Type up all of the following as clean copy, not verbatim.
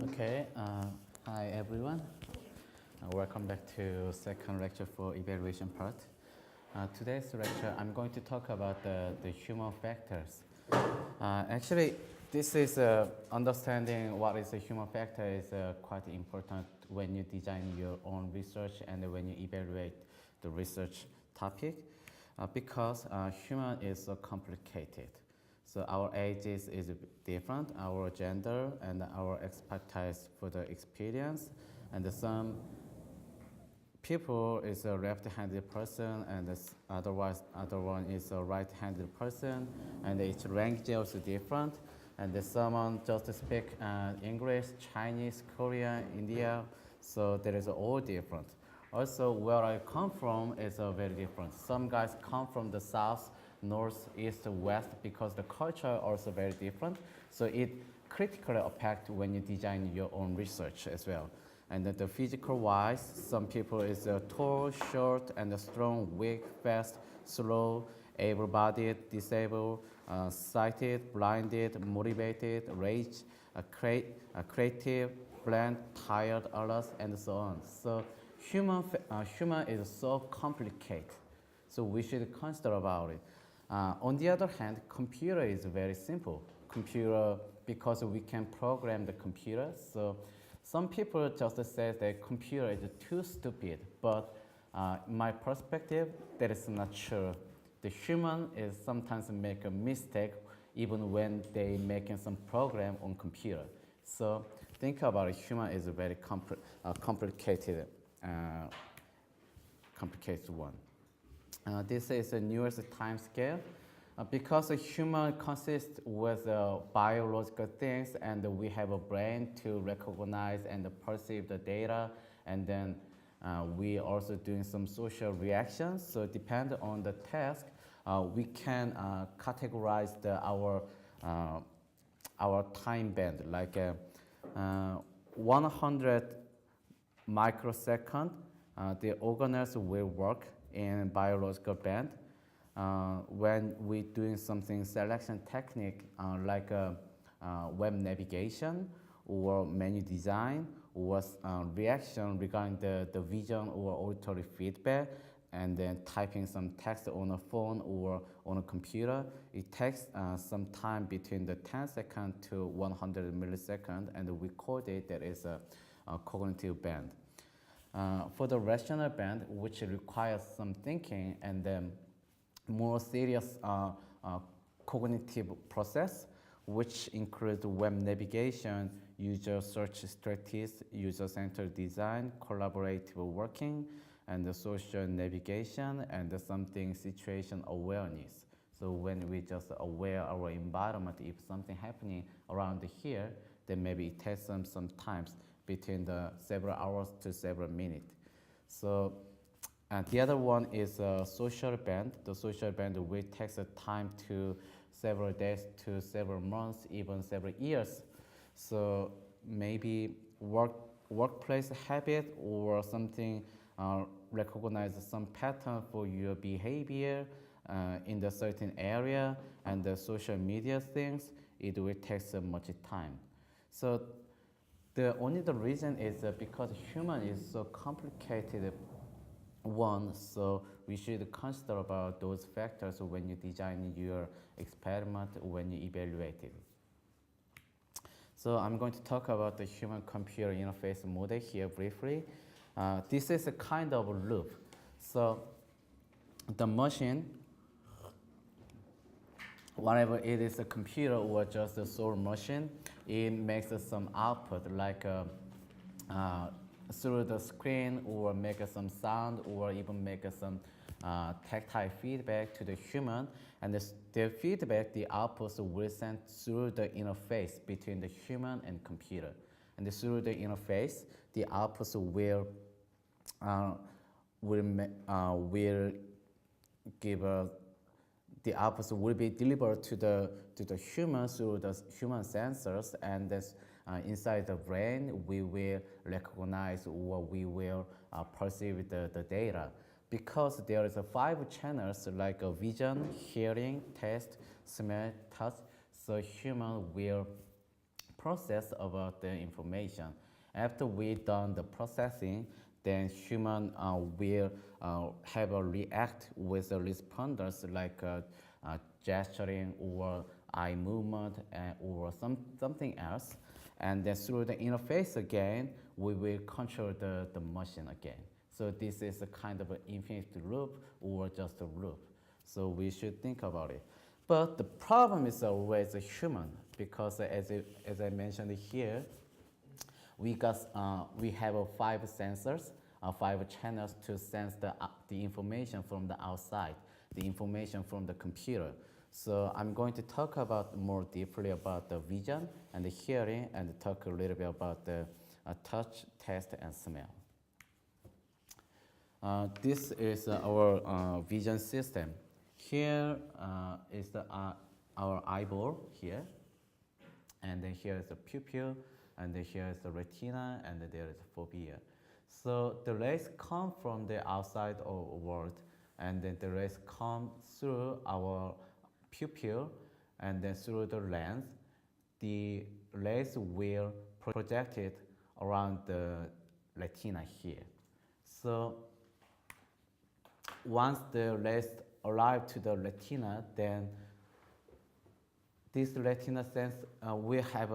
Okay, hi everyone. Welcome back to second lecture for evaluation part. Today's lecture, I'm going to talk about the human factors. Actually, this is understanding what is a human factor is quite important when you design your own research and when you evaluate the research topic because human is so complicated. So our ages is different, our gender and our expertise for the experience, and some people is a left-handed person, and other one is a right-handed person, and its language also different. And someone just speak English, Chinese, Korean, India, so there is all different. Also, where I come from is very different. Some guys come from the south, north, east, west, because the culture are also very different. So it critically affects when you design your own research as well. And the physical wise, some people is tall, short, and strong, weak, fast, slow, able-bodied, disabled, sighted, blinded, motivated, rage, creative, bland, tired, alert, and so on. So human is so complicated. So we should consider about it. On the other hand, computer is very simple. Computer, because we can program the computer. So some people just say that computer is too stupid, but my perspective, that is not true. The human is sometimes make a mistake even when they making some program on computer. So think about it, human is a very complicated one. This is the newest time scale. Because a human consists with biological things, and we have a brain to recognize and perceive the data, and then we also doing some social reactions. So depend on the task, we can categorize our time band, like 100 microsecond. The organelles will work in biological band. When we're doing something selection technique like web navigation or menu design or reaction regarding the vision or auditory feedback, and then typing some text on a phone or on a computer, it takes some time between the 10 second to 100 millisecond, and we call it that is a cognitive band. For the rational band, which requires some thinking and then more serious cognitive process, which includes web navigation, user search strategies, user-centered design, collaborative working, and the social navigation, and something situation awareness. So when we just aware our environment, if something happening around here, then maybe it takes some times between the several hours to several minutes. So and the other one is a social band. The social band will take the time to several days to several months, even several years. So maybe workplace habit or something recognize some pattern for your behavior in the certain area, and the social media things, it will take so much time. So the reason is because human is so complicated one, so we should consider about those factors when you design your experiment, when you evaluate it. So I'm going to talk about the human-computer interface model here briefly. This is a kind of a loop. So the machine, whatever it is, a computer or just a solar machine, it makes some output like through the screen, or make some sound, or even make some tactile feedback to the human. And the feedback, the outputs will send through the interface between the human and computer. And through the interface, the outputs will give the outputs will be delivered to the human through the human sensors, and this, inside the brain, we will recognize or we will perceive the data. Because there is 5 channels like vision, hearing, taste, smell, touch, so human will process about the information. After we done the processing, then human will have a react with the responders like gesturing or eye movement or something else. And then through the interface again, we will control the machine again. So this is a kind of an infinite loop or just a loop. So we should think about it. But the problem is always a human, because as I mentioned here, we have 5 sensors, 5 channels to sense the information from the outside, the information from the computer. So I'm going to talk about more deeply about the vision and the hearing, and talk a little bit about the touch, taste, and smell. This is our vision system. Here is our eyeball here, and then here is the pupil, and then here is the retina, and then there is the fovea. So the rays come from the outside world, and then the rays come through our pupil, and then through the lens. The rays will project it around the retina here. So once the rays arrive to the retina, then this retina sense will have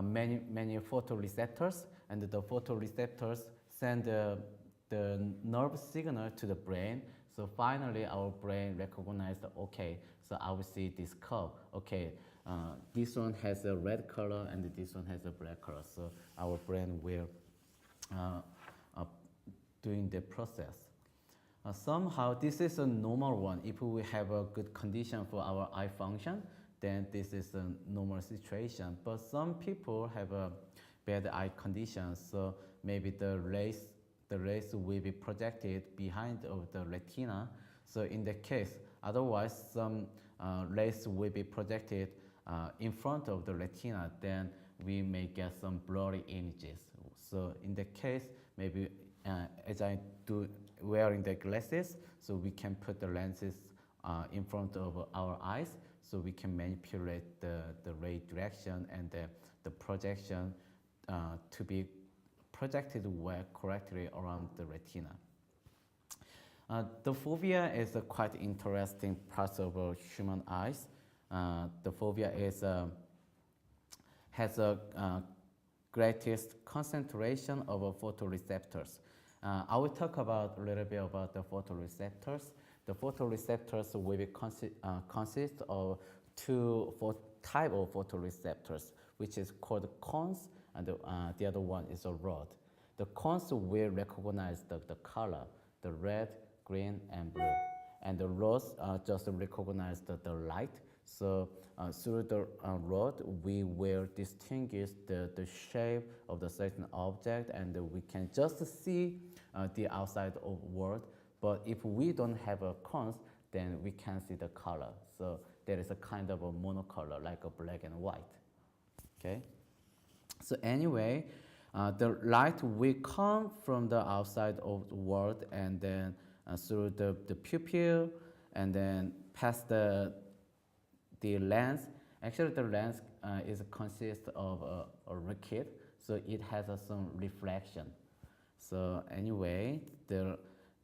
many photoreceptors, and the photoreceptors send the nerve signal to the brain. So finally, our brain recognizes, okay, so I will see this curve. Okay, this one has a red color, and this one has a black color. So our brain will doing the process. Somehow, this is a normal one. If we have a good condition for our eye function, then this is a normal situation. But some people have a bad eye condition, so maybe the rays will be projected behind of the retina. So in that case, otherwise some rays will be projected in front of the retina, then we may get some blurry images. So in that case, maybe as I do wearing the glasses, so we can put the lenses in front of our eyes, so we can manipulate the ray direction and the projection to be projected well correctly around the retina. The fovea is a quite interesting part of our human eyes. The fovea has a greatest concentration of photoreceptors. I will talk about a little bit about the photoreceptors. The photoreceptors will be consist of 2 types of photoreceptors, which is called cones, and the other one is a rod. The cones will recognize the color, the red, green, and blue. And the rods just recognize the light. So through the rod, we will distinguish the shape of the certain object, and we can just see the outside of world. But if we don't have a cones, then we can't see the color. So there is a kind of a monocolor, like a black and white. Okay. So anyway, the light will come from the outside of the world, and then through the pupil, and then past the lens. Actually, the lens consists of a Likert, so it has some reflection. So anyway, the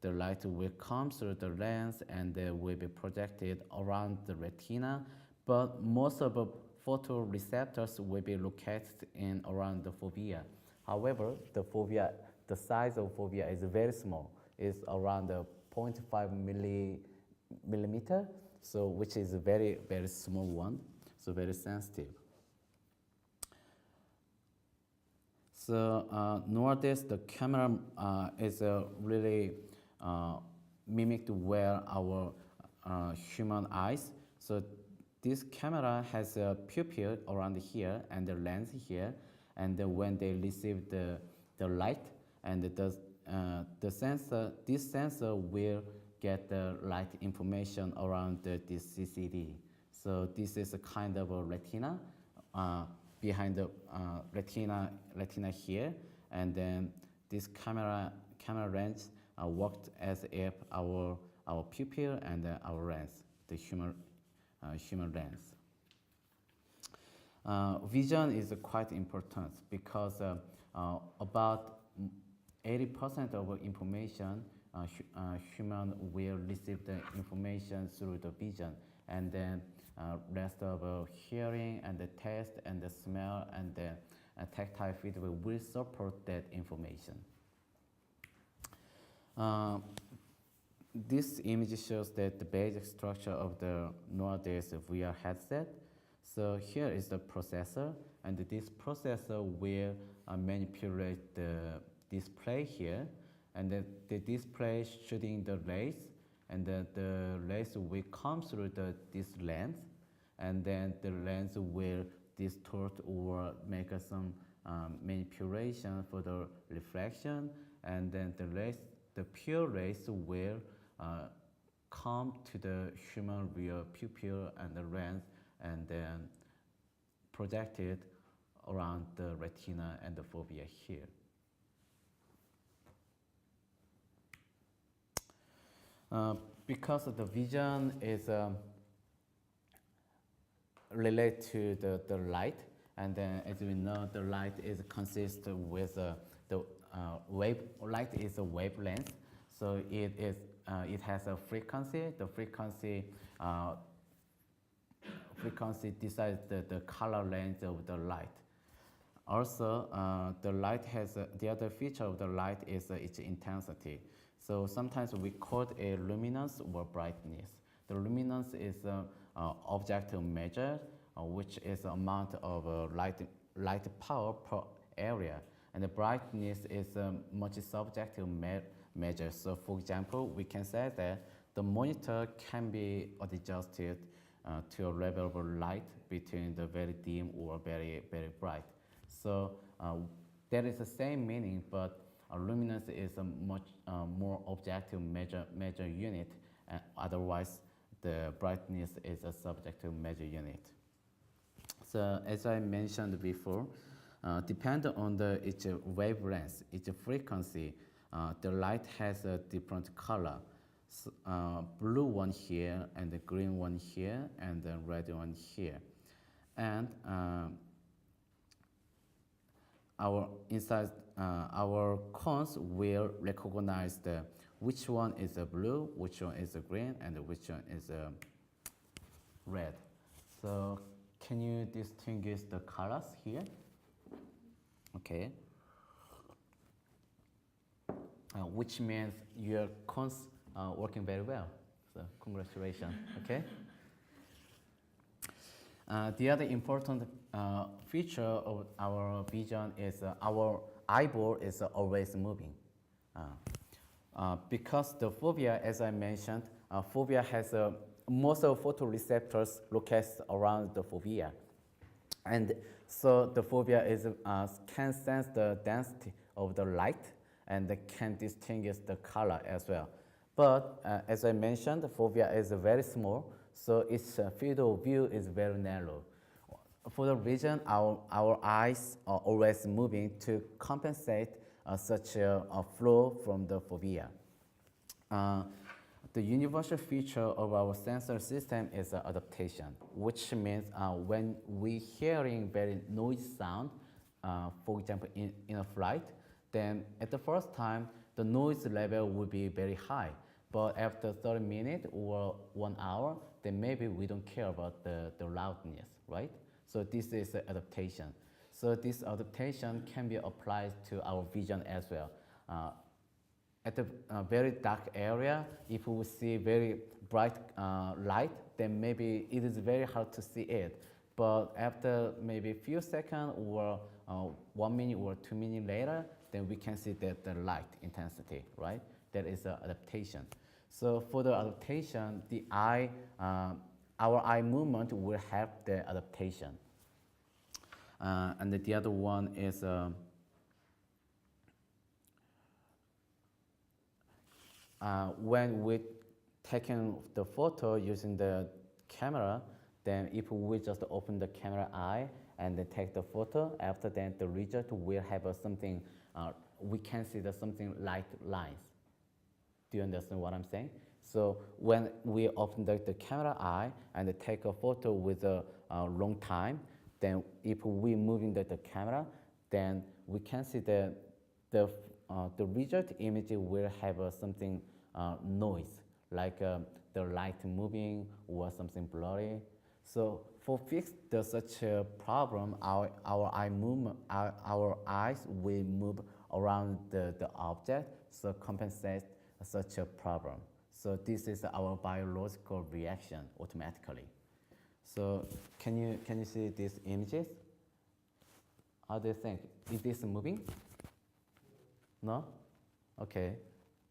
light will come through the lens, and they will be projected around the retina. But most of the photoreceptors will be located in around the fovea. However, the size of fovea is very small. It's around 0.5 millimeter, so which is a very, very small one, so very sensitive. So nowadays, the camera is really mimicked where our human eyes. So this camera has a pupil around here and the lens here, and when they receive the light, and this sensor will get the light information around this CCD. So this is a kind of a retina behind the retina here, and then this camera lens worked as if our pupil and our lens, the human lens. Vision is quite important because about 80% of information, human will receive the information through the vision, and then rest of hearing and the taste and the smell and the tactile feedback will support that information. This image shows that the basic structure of the nowadays VR headset. So here is the processor, and this processor will manipulate the display here, and the display shooting the rays, and the rays will come through this lens, and then the lens will distort or make some manipulation for the reflection, and then the pure rays will come to the human rear pupil and the lens, and then projected around the retina and the fovea here. Because the vision is related to the light, and then as we know, the light is consist with the wave. Light is a wavelength, so it has a frequency. The frequency decides the color range of the light. Also, the light has the other feature of the light is its intensity. So sometimes we call it a luminance or brightness. The luminance is an objective measure, which is the amount of light power per area, and the brightness is a much subjective measure. So, for example, we can say that the monitor can be adjusted to a level of light between the very dim or very bright. So there is the same meaning, but luminance is a much more objective measure unit, and otherwise the brightness is a subjective measure unit. So as I mentioned before, depending on its wavelength, its frequency, the light has a different color. So, blue one here, and the green one here, and the red one here. And our cones will recognize which one is a blue, which one is a green, and which one is a red. So can you distinguish the colors here? Okay. Which means your cones are working very well. So congratulations. Okay. The other important feature of our vision is our eyeball is always moving. Because the fovea, as I mentioned, fovea has most of photoreceptors located around the fovea. And so the fovea can sense the density of the light and can distinguish the color as well. But as I mentioned, the fovea is very small, so its field of view is very narrow. For the reason, our eyes are always moving to compensate such a flow from the fovea. The universal feature of our sensor system is adaptation, which means when we hearing very noisy sound, for example, in a flight, then at the first time, the noise level will be very high. But after 30 minutes or 1 hour, then maybe we don't care about the loudness, right? So this is adaptation. So this adaptation can be applied to our vision as well. At a very dark area, if we see very bright light, then maybe it is very hard to see it. But after maybe a few seconds or 1 minute or 2 minutes later, then we can see the light intensity, right? That is adaptation. So for the adaptation, our eye movement will help the adaptation. And the other one is when we taking the photo using the camera, then if we just open the camera eye and then take the photo, after that the result will have something, we can see something light lines. Do you understand what I'm saying? So when we open the camera eye and take a photo with a long time, then if we moving the camera, then we can see the result image will have something noise, like the light moving or something blurry. So for fix such a problem, our eye movement, our eyes will move around the object, so compensate such a problem. So this is our biological reaction automatically. So can you see these images? How do you think? Is this moving? No? Okay.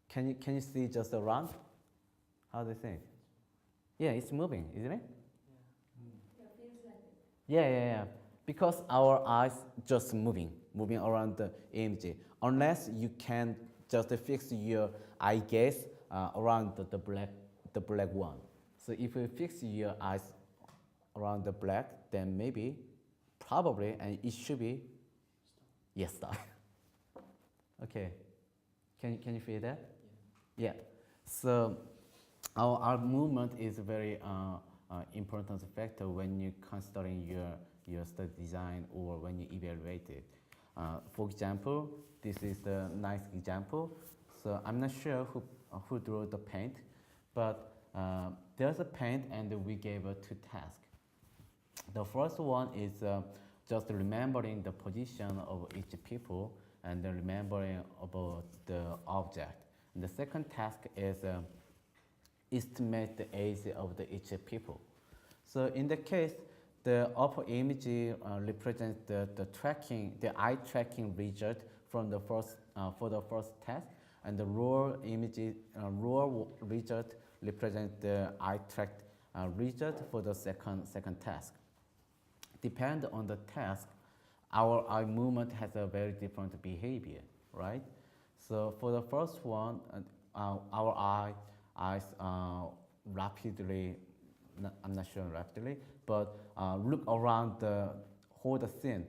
Can you see just around? How do you think? Yeah, it's moving, isn't it? Yeah, feels like it. Yeah. Because our eyes just moving around the image. Unless you can just fix your eye gaze around the black one. So if you fix your eyes around the black, then maybe, probably, and it should be, yes, stop. Okay. Can you feel that? Yeah. So our movement is a very important factor when you considering your study design or when you evaluate it. For example, this is a nice example. So I'm not sure who drew the paint, but there's a paint and we gave two tasks. The first one is just remembering the position of each people and then remembering about the object. And the second task is estimate the age of each people. So in the case, the upper image represents the eye tracking result from the first for the first task, and the lower image lower result represents the eye tracked result for the second task. Depending on the task, our eye movement has a very different behavior, right? So for the first one, our eyes rapidly, I'm not sure rapidly, but look around the whole scene.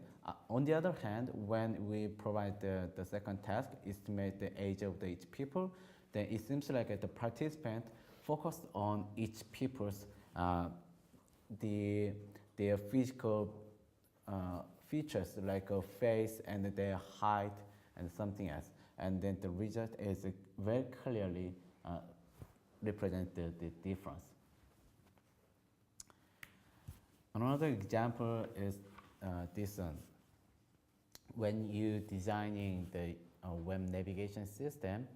On the other hand, when we provide the second task, estimate the age of each people, then it seems like the participant focused on each people's their physical features like a face and their height and something else. And then the result is very clearly represent the difference. Another example is this one. When you designing the web navigation system,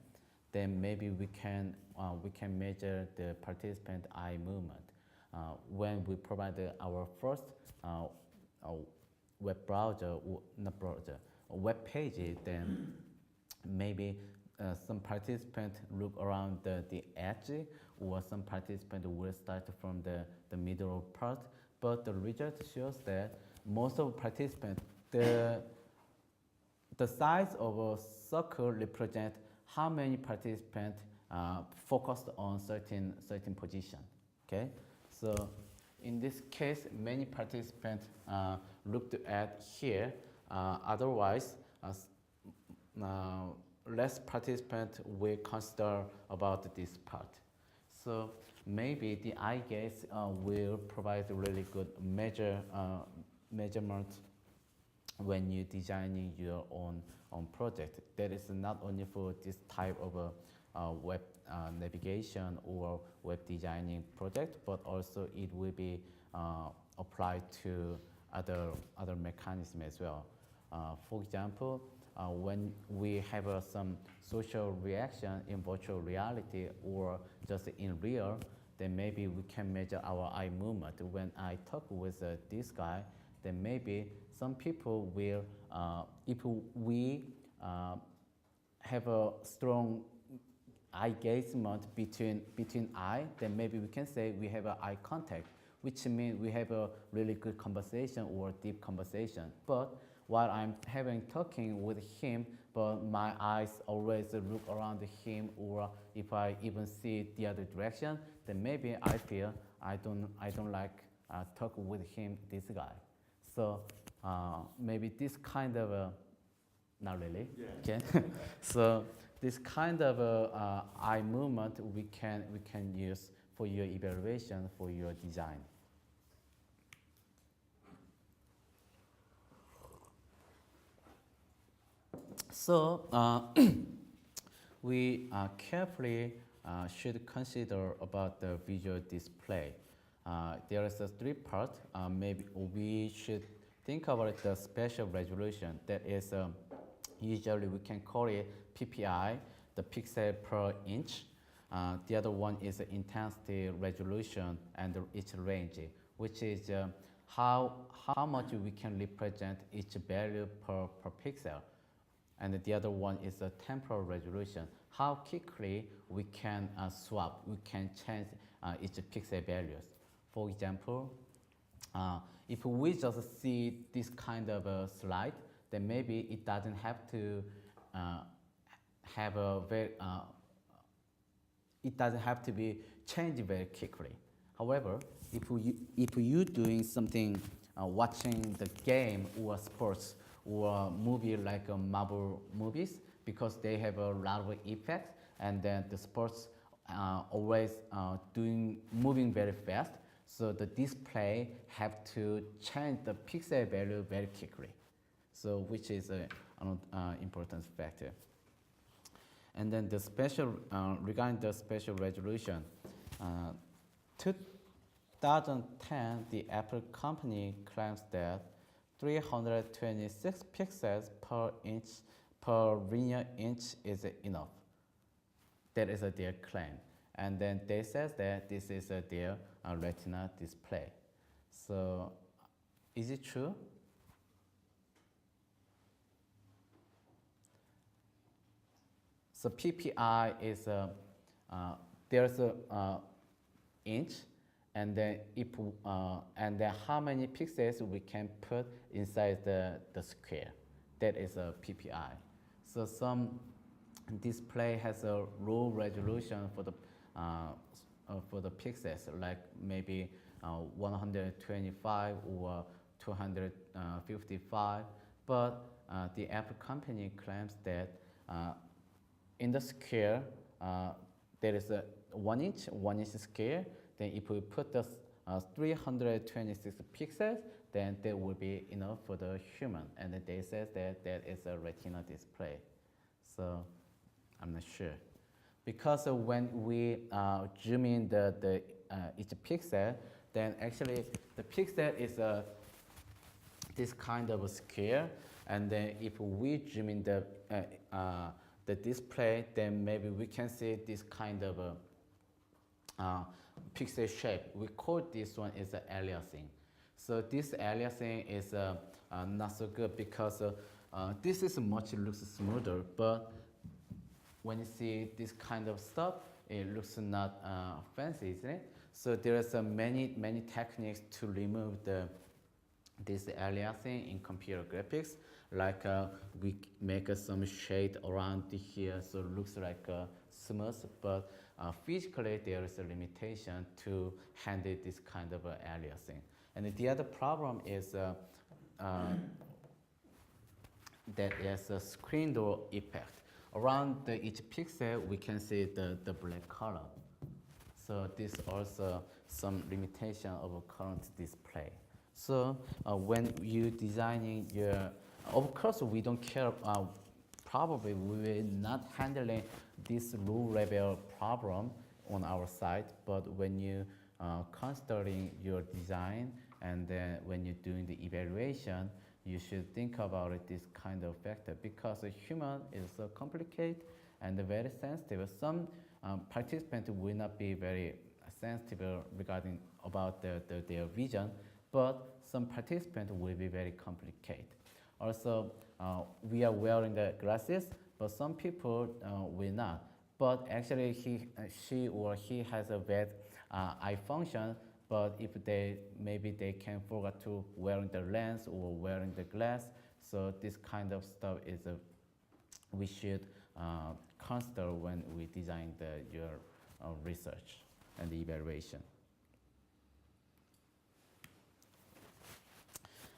then maybe we can measure the participant eye movement. When we provide our first web browser, not browser, web page, then maybe some participant look around the edge, or some participant will start from the middle part. But the result shows that most of participants, the size of a circle represents how many participants focused on certain position. Okay, so in this case, many participants looked at here. Otherwise, less participants will consider about this part. So maybe the eye gaze will provide a really good measurement when you're designing your own project. That is not only for this type of web navigation or web designing project, but also it will be applied to other mechanisms as well. For example, when we have some social reaction in virtual reality or just in real, then maybe we can measure our eye movement. When I talk with this guy, then maybe some people will, if we have a strong eye engagement between eye, then maybe we can say we have an eye contact, which means we have a really good conversation or deep conversation. But while I'm talking with him, but my eyes always look around him, or if I even see the other direction, then maybe I feel I don't like talk with him, this guy. So maybe this kind of not really. Yeah. Okay. So this kind of eye movement we can use for your evaluation, for your design. So we carefully should consider about the visual display. There is a three part. Maybe we should think about the spatial resolution. That is usually we can call it PPI, the pixel per inch. The other one is the intensity resolution and its range, which is how much we can represent each value per pixel. And the other one is the temporal resolution, how quickly we can swap, we can change each pixel values. For example, if we just see this kind of a slide, then maybe it doesn't have to have a very, it doesn't have to be changed very quickly. However, if you doing something, watching the game or sports or movie like Marvel movies, because they have a lot of effects, and then the sports always moving very fast, so the display have to change the pixel value very quickly. So which is an important factor. And then the special, regarding the spatial resolution, 2010, the Apple company claims that 326 pixels per inch per linear inch is enough. That is their claim. And then they says that this is their retina display. So is it true? So PPI is there's a inch, and then and then how many pixels we can put inside the square. That is a PPI. So some display has a low resolution for the pixels, like maybe 125 or 255. But the Apple company claims that in the square, there is a 1 inch square. Then if we put the 326 pixels, then that will be enough for the human. And they say that that is a retina display. So I'm not sure. Because when we zoom in each pixel, then actually the pixel is this kind of a square. And then if we zoom in the display, then maybe we can see this kind of a pixel shape. We call this one is aliasing. So this aliasing is not so good, because this is looks smoother, but when you see this kind of stuff, it looks not fancy, isn't it? So there are many techniques to remove this aliasing in computer graphics. Like we make some shade around here, so it looks like smooth, but physically there is a limitation to handle this kind of aliasing. And the other problem is that there's a screen door effect. Around each pixel, we can see the black color. So this also some limitation of a current display. So when you designing your, of course we don't care, probably we will not handling this low level problem on our side, but when you considering your design, and then when you're doing the evaluation, you should think about this kind of factor, because a human is so complicated and very sensitive. Some participants will not be very sensitive regarding about their vision, but some participants will be very complicated. Also, we are wearing the glasses, but some people will not. But actually, she or he has a bad eye function. But if maybe they can forget to wearing the lens or wearing the glass. So this kind of stuff is we should consider when we design your research and the evaluation.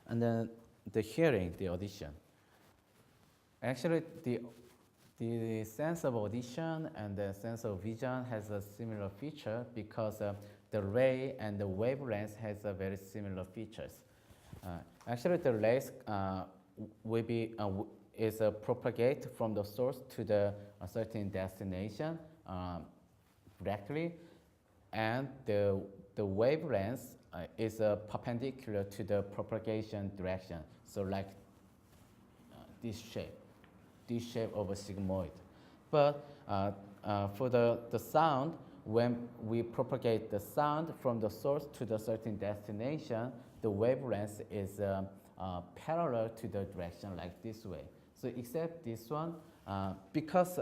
And then the hearing, the audition. Actually, the sense of audition and the sense of vision has a similar feature, because the ray and the wavelength has a very similar features. Actually, the rays will be is propagate from the source to the a certain destination directly, and the wavelength is perpendicular to the propagation direction. So like this shape of a sigmoid. But for the sound, when we propagate the sound from the source to the certain destination, the wavelength is parallel to the direction like this way. So except this one, because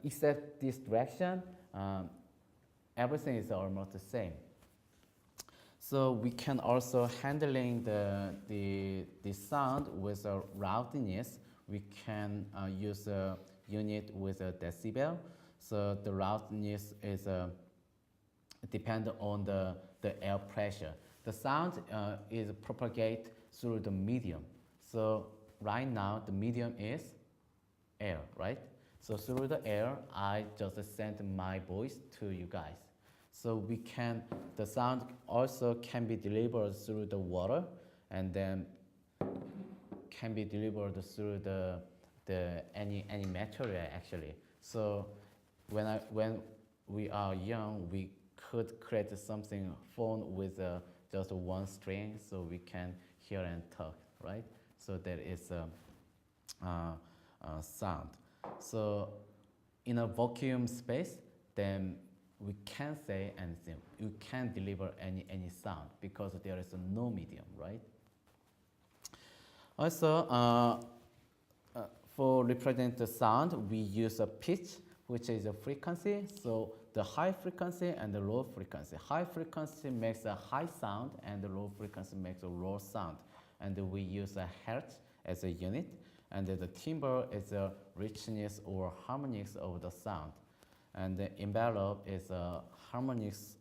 except this direction, everything is almost the same. So we can also handling the sound with a rowdiness. We can use a unit with a decibel. So the rowdiness is depend on the air pressure. The sound is propagate through the medium. So right now the medium is air, right? So through the air, I just sent my voice to you guys. So we can, the sound also can be delivered through the water, and then can be delivered through any material actually. So when we are young, we could create something phone with just one string, so we can hear and talk, right? So there is sound. So in a vacuum space, then we can't say anything. You can't deliver any sound because there is no medium, right? Also, for represent the sound, we use a pitch, which is a frequency. So the high frequency and the low frequency. High frequency makes a high sound, and the low frequency makes a low sound. And we use a hertz as a unit, and the timbre is a richness or harmonics of the sound. And the envelope is a harmonics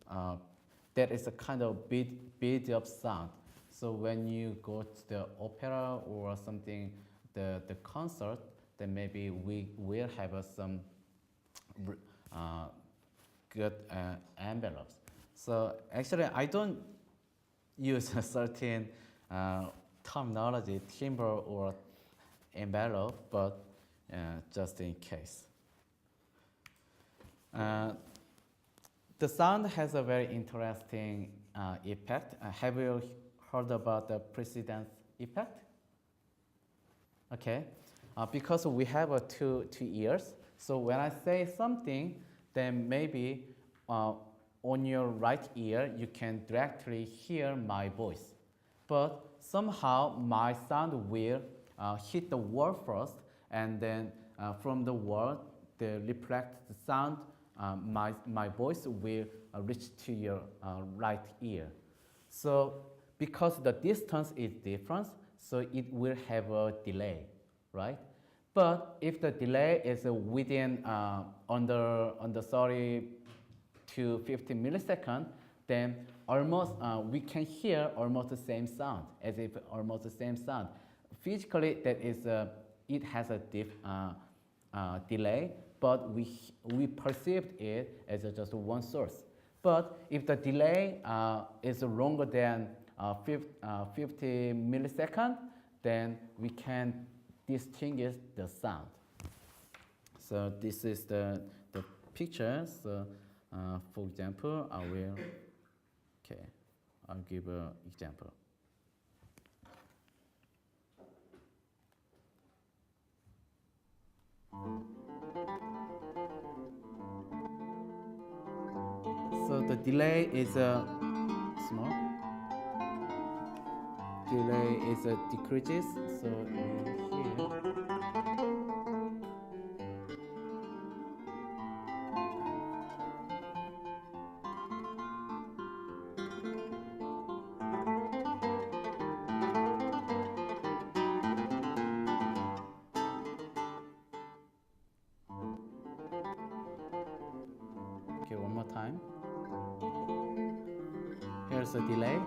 that is a kind of beat up sound. So when you go to the opera or something, the concert, then maybe we will have some good envelopes. So actually, I don't use a certain terminology, timbre or envelope, but just in case. The sound has a very interesting effect. Have you heard about the precedence effect? Okay, because we have two ears. So when I say something, then maybe on your right ear you can directly hear my voice. But somehow my sound will hit the wall first, and then from the wall, the reflected sound, my voice will reach to your right ear. So because the distance is different, so it will have a delay, right? But if the delay is within under 30 to 50 milliseconds, then almost we can hear almost the same sound, as if almost the same sound. Physically, that is it has a delay, but we perceived it as just one source. But if the delay is longer than 50 milliseconds, then we can distinguish the sound. So this is the picture. So for example, I'll give an example. So the delay is small. Delay is decreases. So here. Okay, one more time. Here's the delay.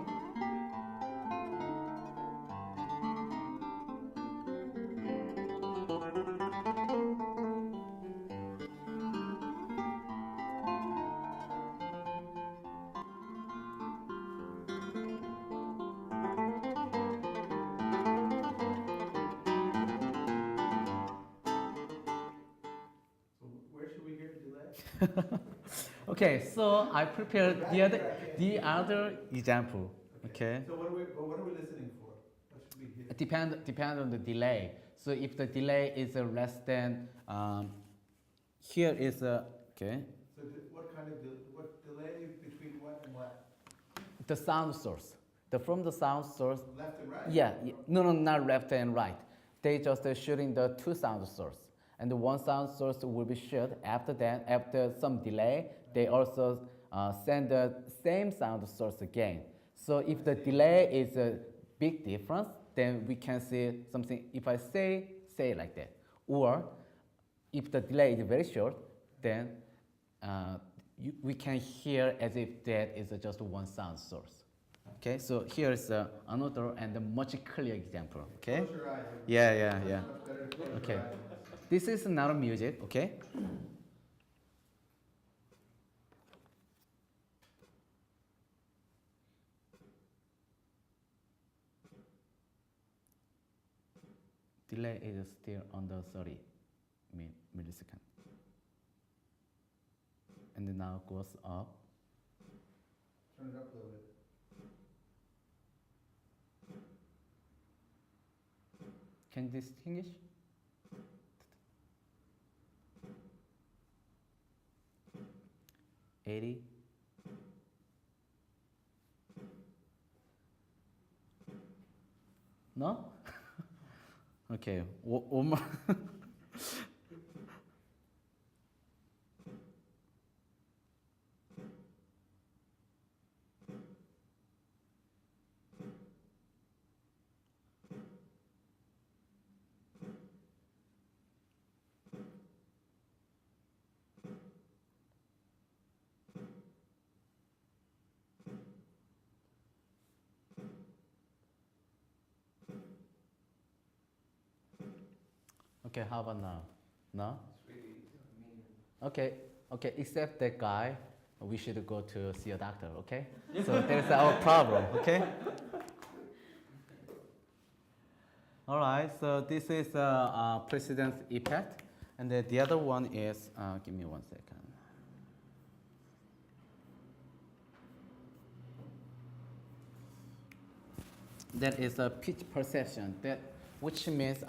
Okay, so I prepared the other example. Okay. So what are we listening for? What should we hear? Depend on the delay. So if the delay is less than, here is a, okay, So what kind of what delay between what and what? the sound source. From the sound source, Left and right? yeah, no, not left and right. They just shooting the two sound source. And the one sound source will be shot. After that, after some delay, they also send the same sound source again. So if the delay is a big difference, then we can say something, if I say like that. Or if the delay is very short, then we can hear as if that is just one sound source. Okay, so here is another and a much clearer example. Okay. Close your eyes. Yeah. Much better to close Okay. your eyes. This is not music. Okay. Delay is still under 30 milliseconds. And now goes up. Turn it up a little bit. Can you distinguish? $80. No? Okay, one more. Okay, how about now? No? Okay, except that guy, we should go to see a doctor, okay? So there's our problem, okay? All right, so this is precedence effect. And the other one is, give me 1 second. That is a pitch perception, which means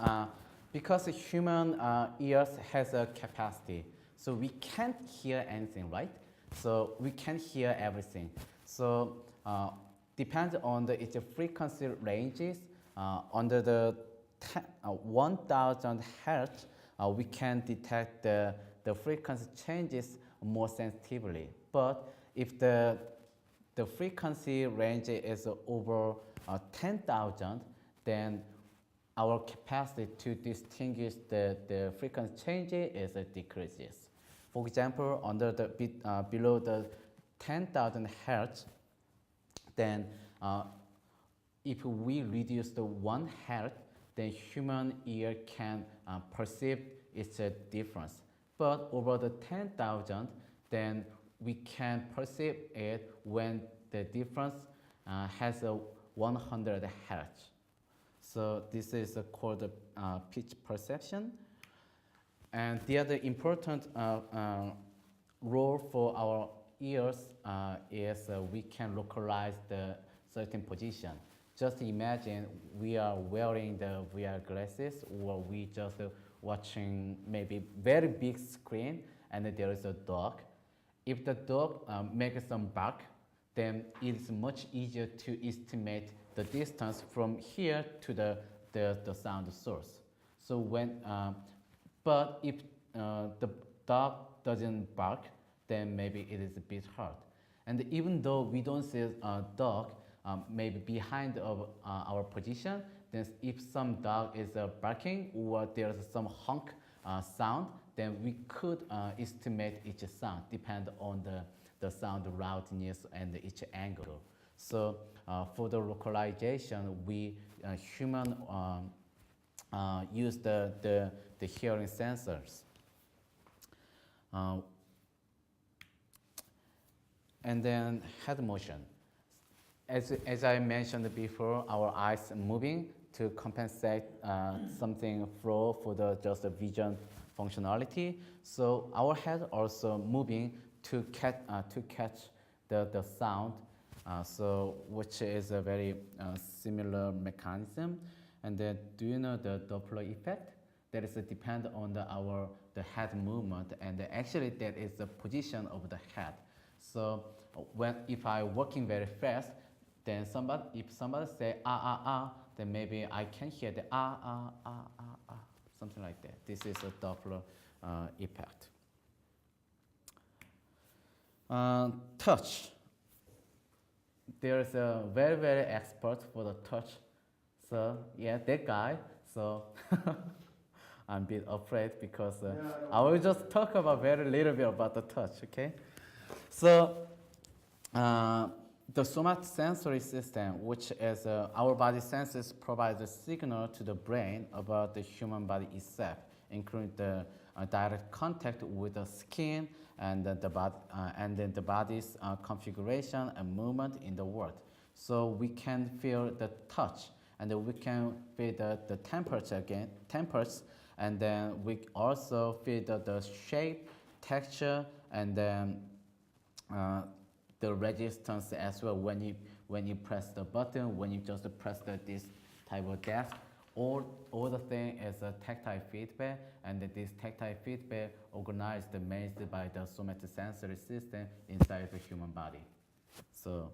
because human ears has a capacity, so we can't hear anything, right? So we can't hear everything. So depends on its frequency ranges. Under the 1000 hertz, we can detect the frequency changes more sensitively. But if the frequency range is over 10,000, then our capacity to distinguish the frequency changes decreases. For example, under below the 10,000 hertz, then if we reduce the 1 hertz, then human ear can perceive its difference. But over the 10,000, then we can perceive it when the difference has a 100 hertz. So this is called pitch perception. And the other important role for our ears is we can localize the certain position. Just imagine we are wearing the VR glasses, or we just watching maybe very big screen, and there is a dog. If the dog makes some bark, then it's much easier to estimate the distance from here to the sound source. So but if the dog doesn't bark, then maybe it is a bit hard. And even though we don't see a dog maybe behind of our position, then if some dog is barking or there's some honk sound, then we could estimate each sound, depend on the sound loudness and each angle. So for the localization, we human use the hearing sensors. And then head motion. As I mentioned before, our eyes moving, to compensate something flow for the just the vision functionality. So our head also moving to catch the sound. So which is a very similar mechanism. And then do you know the Doppler effect? That is depend on the head movement, and actually that is the position of the head. So if I working very fast, then if somebody say then maybe I can hear the something like that. This is a Doppler effect. Touch. There is a very expert for the touch. So yeah, that guy. So I'm a bit afraid because I will just talk about very little bit about the touch. Okay. So the somatosensory system, which is our body senses, provides a signal to the brain about the human body itself, including the direct contact with the skin and then the body's configuration and movement in the world. So we can feel the touch, and then we can feel the temperature, and then we also feel the shape, texture, and then the resistance as well when you press the button, when you just press this type of desk. All the thing is a tactile feedback, and this tactile feedback organized mainly by the somatosensory system inside the human body. So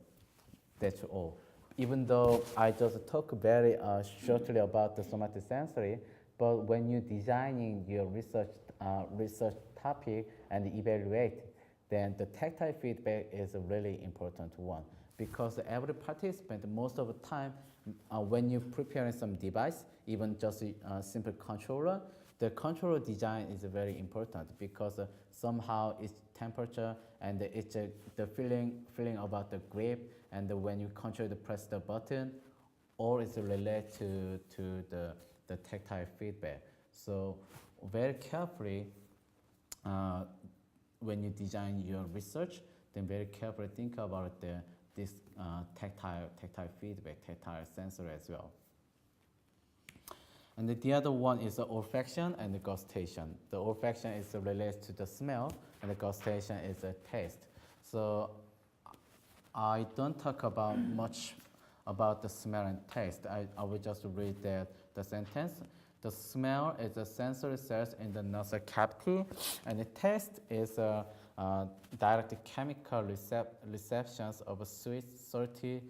that's all. Even though I just talk very shortly about the somatosensory, but when you're designing your research topic and evaluate, then the tactile feedback is a really important one, because every participant, most of the time, when you're preparing some device, even just a simple controller, the controller design is very important, because somehow it's temperature and it's the feeling about the grip, and when you control press the button, all is related to the tactile feedback. So very carefully, when you design your research, then very carefully think about this tactile feedback, tactile sensor as well. And the other one is the olfaction and the gustation. The olfaction is related to the smell, and the gustation is a taste. So I don't talk about much about the smell and taste. I will just read the sentence. The smell is the sensory cells in the nasal cavity, and the taste is direct chemical receptions of sweet, salty,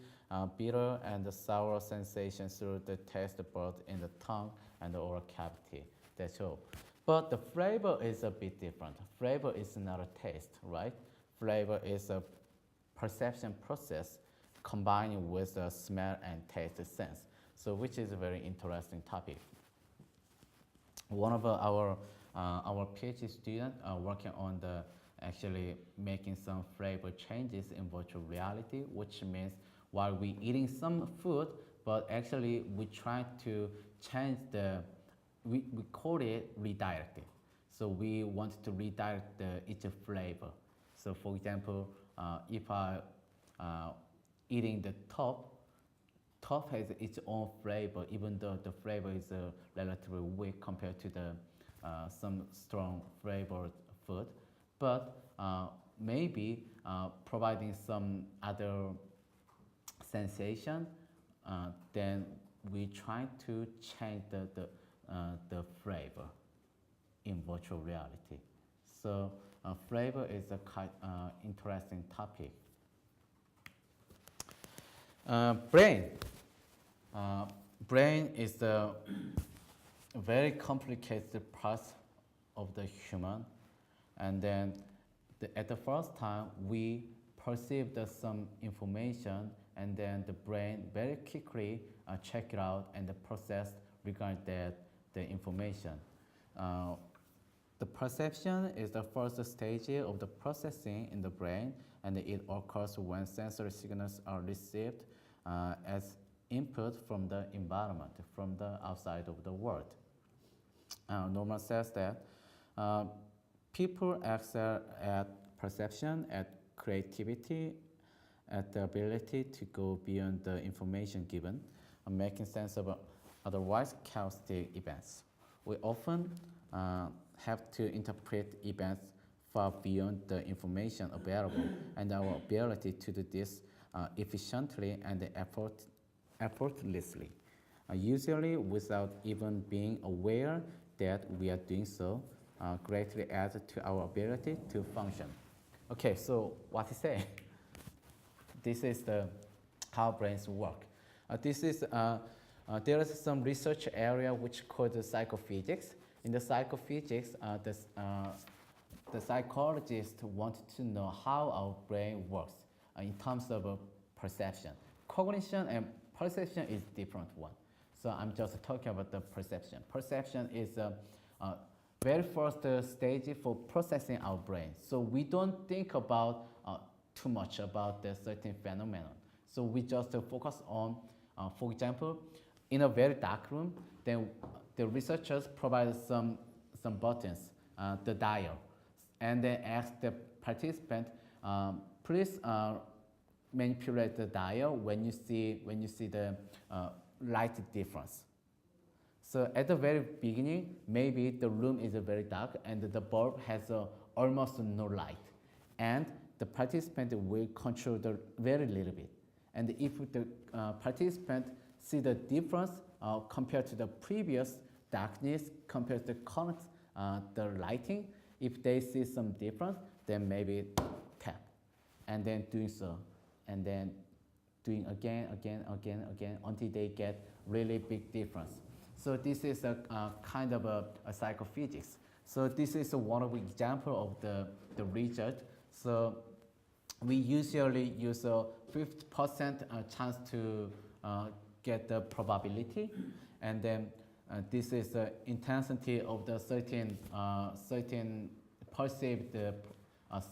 bitter, and sour sensations through the taste bud in the tongue and the oral cavity. That's all. But the flavor is a bit different. Flavor is not a taste, right? Flavor is a perception process combined with the smell and taste sense. So which is a very interesting topic. One of our PhD students working on actually making some flavor changes in virtual reality, which means while we eating some food, but actually we try to change we call it redirecting. So we want to redirect each flavor. So for example, if I eating the top has its own flavor, even though the flavor is relatively weak compared to some strong flavored food. But maybe providing some other sensation, then we try to change the flavor in virtual reality. So flavor is a quite interesting topic. Brain. Brain is the very complicated part of the human, and then at the first time we perceived some information, and then the brain very quickly check it out and process regarding the information. The perception is the first stage of the processing in the brain, and it occurs when sensory signals are received as input from the environment, from the outside of the world. Norman says that people excel at perception, at creativity, at the ability to go beyond the information given, making sense of otherwise chaotic events. We often have to interpret events far beyond the information available, and our ability to do this efficiently and effortlessly, usually without even being aware that we are doing so, greatly adds to our ability to function. Okay, so what to say? This is how brains work. There is some research area which called the psychophysics. In the psychophysics, the psychologists want to know how our brain works in terms of perception. Cognition and perception is different one. So I'm just talking about the perception. Perception is very first stage for processing our brain. So we don't think about too much about the certain phenomenon. So we just focus on, for example, in a very dark room, then the researchers provide some buttons, the dial, and then ask the participant, please manipulate the dial when you see the light difference. So at the very beginning, maybe the room is very dark and the bulb has almost no light, and the participant will control the very little bit. And if the participant see the difference compared to the previous darkness, compared to the current the lighting, if they see some difference, then maybe tap, and then doing so, and then doing again, until they get really big difference. So this is a kind of a psychophysics. So this is one of the example of the research. So we usually use a 50% chance to get the probability, and then this is the intensity of the certain perceived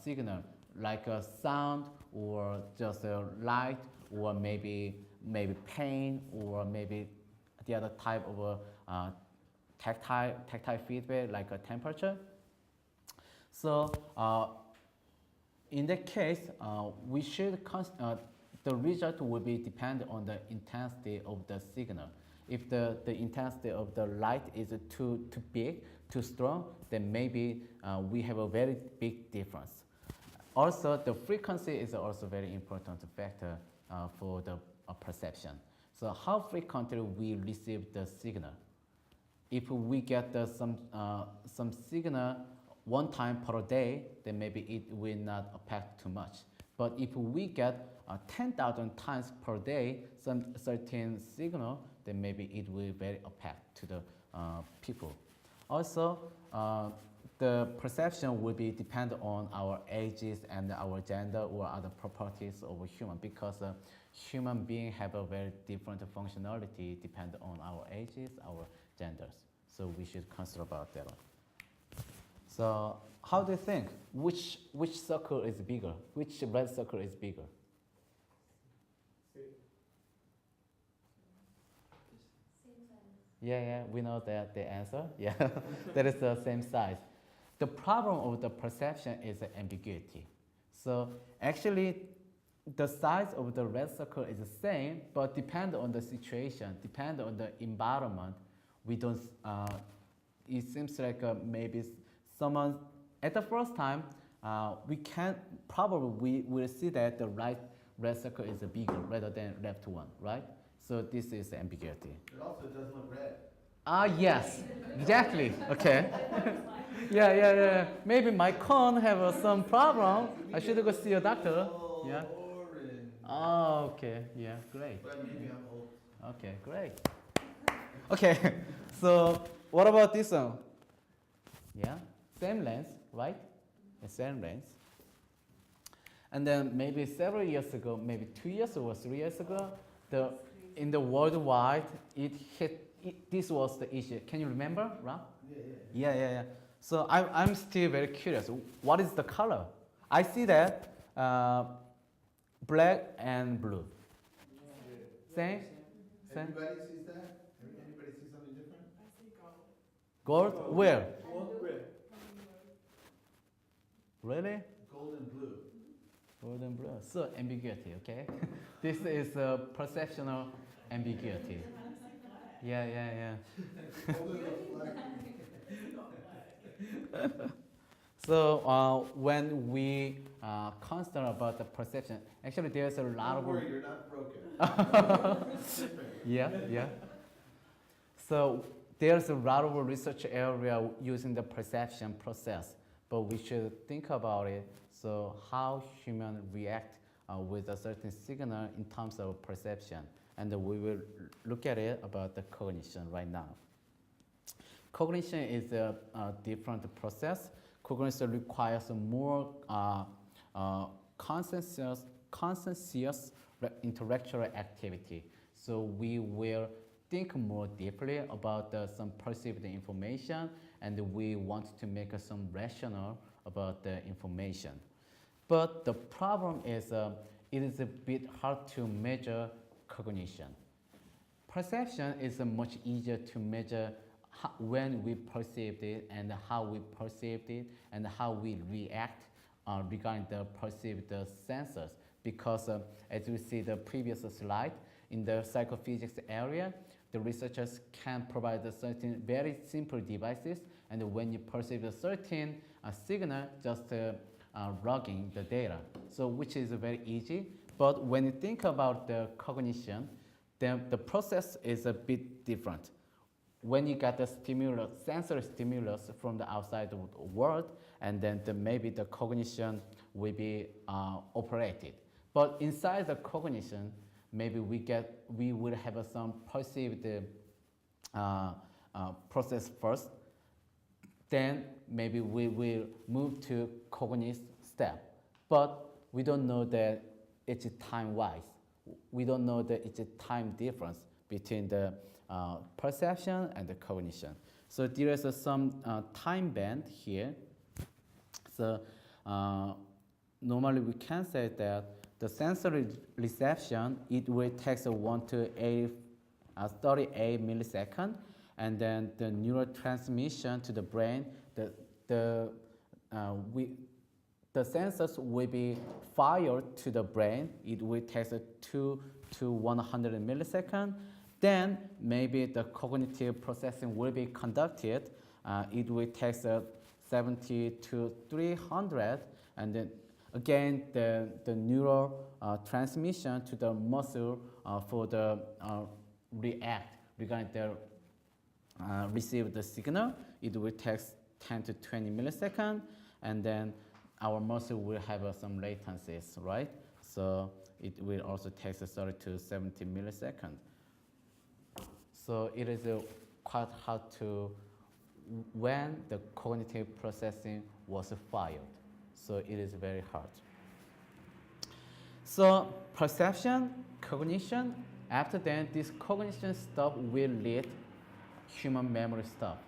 signal, like a sound or just a light, or maybe pain, or maybe the other type of tactile feedback, like a temperature. So in that case, we should the result will be dependent on the intensity of the signal. If the intensity of the light is too big, too strong, then maybe we have a very big difference. Also, the frequency is also very important factor for the perception. So how frequently we receive the signal. If we get some signal one time per day, then maybe it will not affect too much. But if we get 10,000 times per day some certain signal, then maybe it will very affect to the people. Also, the perception will be dependent on our ages and our gender or other properties of a human, because human beings have a very different functionality depending on our ages, our genders. So we should consider about that one. So how do you think? Which circle is bigger? Which red circle is bigger? Yeah, we know that the answer. Yeah, that is the same size. The problem of the perception is the ambiguity. So actually, the size of the red circle is the same, but depend on the situation, depend on the environment. We don't. It seems like maybe someone at the first time we can probably we will see that the right red circle is bigger rather than left one, right? So this is the ambiguity. It also doesn't look red. Yes, exactly. Okay. Yeah. Maybe my cone have some problem. I should go see a doctor. Yeah. Orange. Oh, okay. Yeah, great. But maybe I'm old. Okay, great. Okay, so what about this one? Yeah, same length, right? The same length. And then maybe several years ago, maybe 2 years or 3 years ago, in the worldwide, this was the issue. Can you remember, Rob? Yeah. So I'm still very curious. What is the color? I see that black and blue. Same? Everybody sees that? Anybody see something different? I see gold. Gold? Where? Gold, red. Really? Gold and blue. Gold and blue. So ambiguity, okay? This is perceptional ambiguity. Yeah, yeah, yeah. Only the flag. So when we consider about the perception, actually there's a lot Don't of worry, you're not broken. yeah, yeah. So there's a lot of research area using the perception process, but we should think about it. So how humans react with a certain signal in terms of perception, and we will look at it about the cognition right now. Cognition is a different process. Cognition requires a more conscientious intellectual activity. So we will think more deeply about some perceived information, and we want to make some rational about the information. But the problem is it is a bit hard to measure cognition. Perception is much easier to measure when we perceived it and how we perceived it and how we react regarding the perceived sensors. Because as we see the previous slide, in the psychophysics area, the researchers can provide a certain very simple devices, and when you perceive a certain signal, just logging the data. So which is very easy. But when you think about the cognition, then the process is a bit different. When you get the stimulus, sensory stimulus from the outside world, and then maybe the cognition will be operated. But inside the cognition, maybe we will have some perceived process first. Then maybe we will move to cognitive step. But we don't know that it's time-wise. We don't know that it's a time difference between the perception and the cognition. So there is some time band here. So normally we can say that the sensory reception, it will take 1 to 38 milliseconds, and then the neurotransmission to the brain, the sensors will be fired to the brain. It will take 2 to 100 milliseconds. Then maybe the cognitive processing will be conducted. It will take 70 to 300, and then again the neural transmission to the muscle for the react regarding the receive the signal. It will take 10 to 20 milliseconds, and then our muscle will have some latencies, right? So it will also take 30 to 70 milliseconds. So it is quite hard to when the cognitive processing was fired. So it is very hard. So perception, cognition, after that this cognition stuff will lead human memory stuff.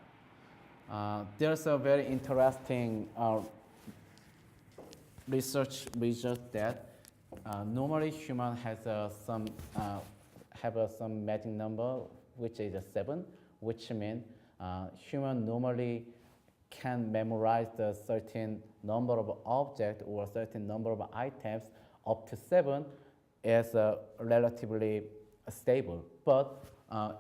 There's a very interesting research that normally human has some magic number, which is 7, which means human normally can memorize a certain number of objects or a certain number of items up to 7 as relatively stable. But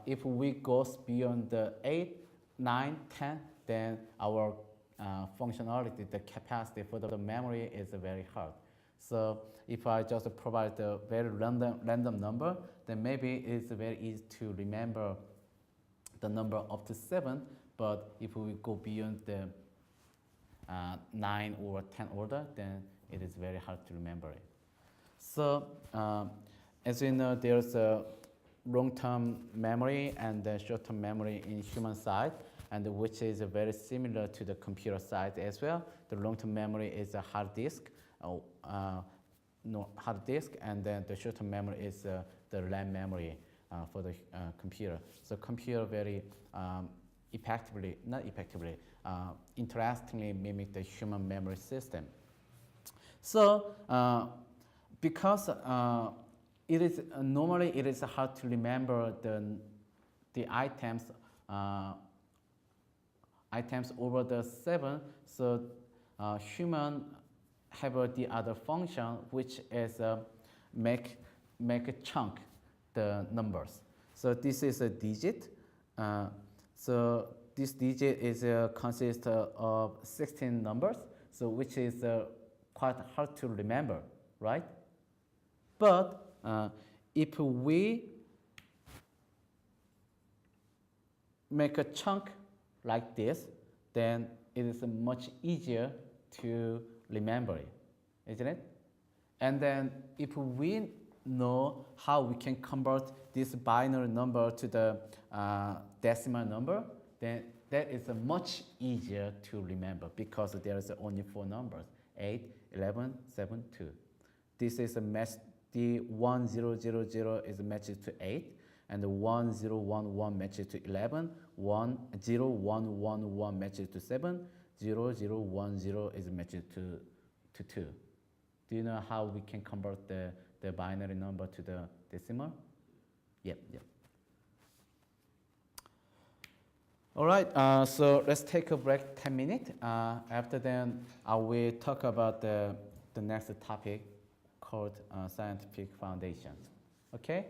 if we go beyond the 8, 9, 10, then our functionality, the capacity for the memory is very hard. So if I just provide a very random number, then maybe it's very easy to remember the number up to 7. But if we go beyond the 9 or 10 order, then it is very hard to remember it. So as you know, there's a long-term memory and short-term memory in human side, and which is very similar to the computer side as well. The long-term memory is a hard disk, and then the short-term memory is the RAM memory for the computer. So computer very interestingly mimic the human memory system. So because it is normally it is hard to remember the items over the 7. So human have the other function, which is make a chunk the numbers. So this is a digit. So this digit is consists of 16 numbers, so which is quite hard to remember, right? But if we make a chunk like this, then it is much easier to remember it, isn't it? And then if we know how we can convert this binary number to the decimal number, then that is much easier to remember because there is only 4 numbers, 8, 11, 7, 2. This is a match, the 1000 is matched to 8, and the 1011 matches to 11, 10111 matches to 7, 0010 is matched to 2. Do you know how we can convert the binary number to the decimal? Yep. All right, so let's take a break 10 minutes. After then, I will talk about the next topic called scientific foundations. Okay?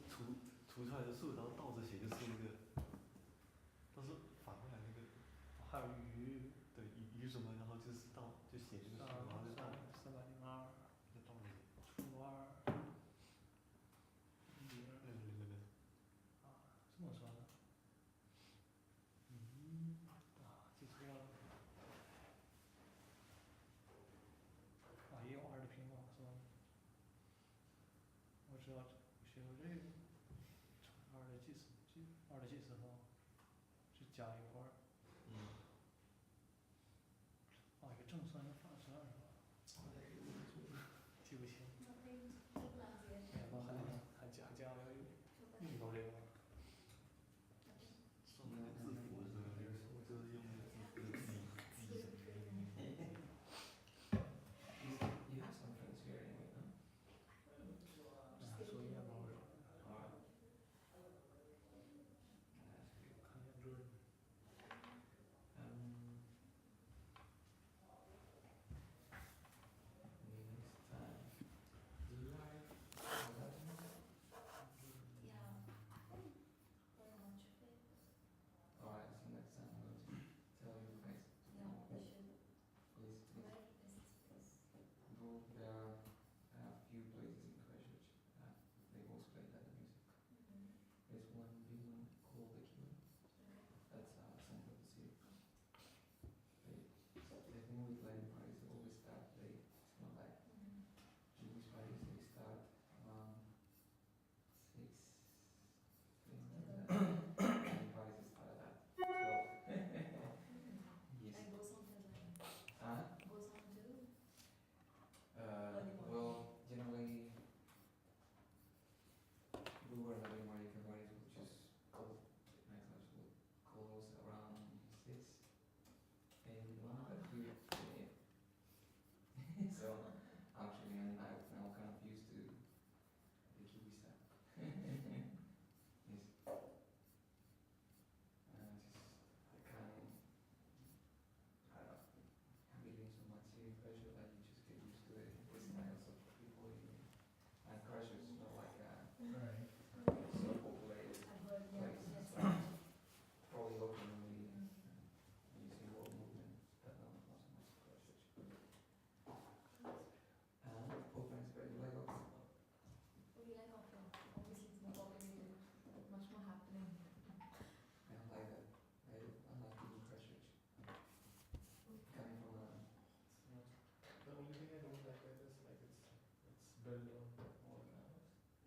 除出来的数，然后倒着写就是那个，都是反过来那个。还有鱼。对，鱼什么，然后就是倒就写这个数，然后就倒。302。就倒着写。除2。这么说的。记错了。也有2的平方是吧？我知道学过这个。2的计数方是加一块儿。一个正算一个反算是吧？记不清。还加要用到这个。算那个字符的时候，就是用那个字符的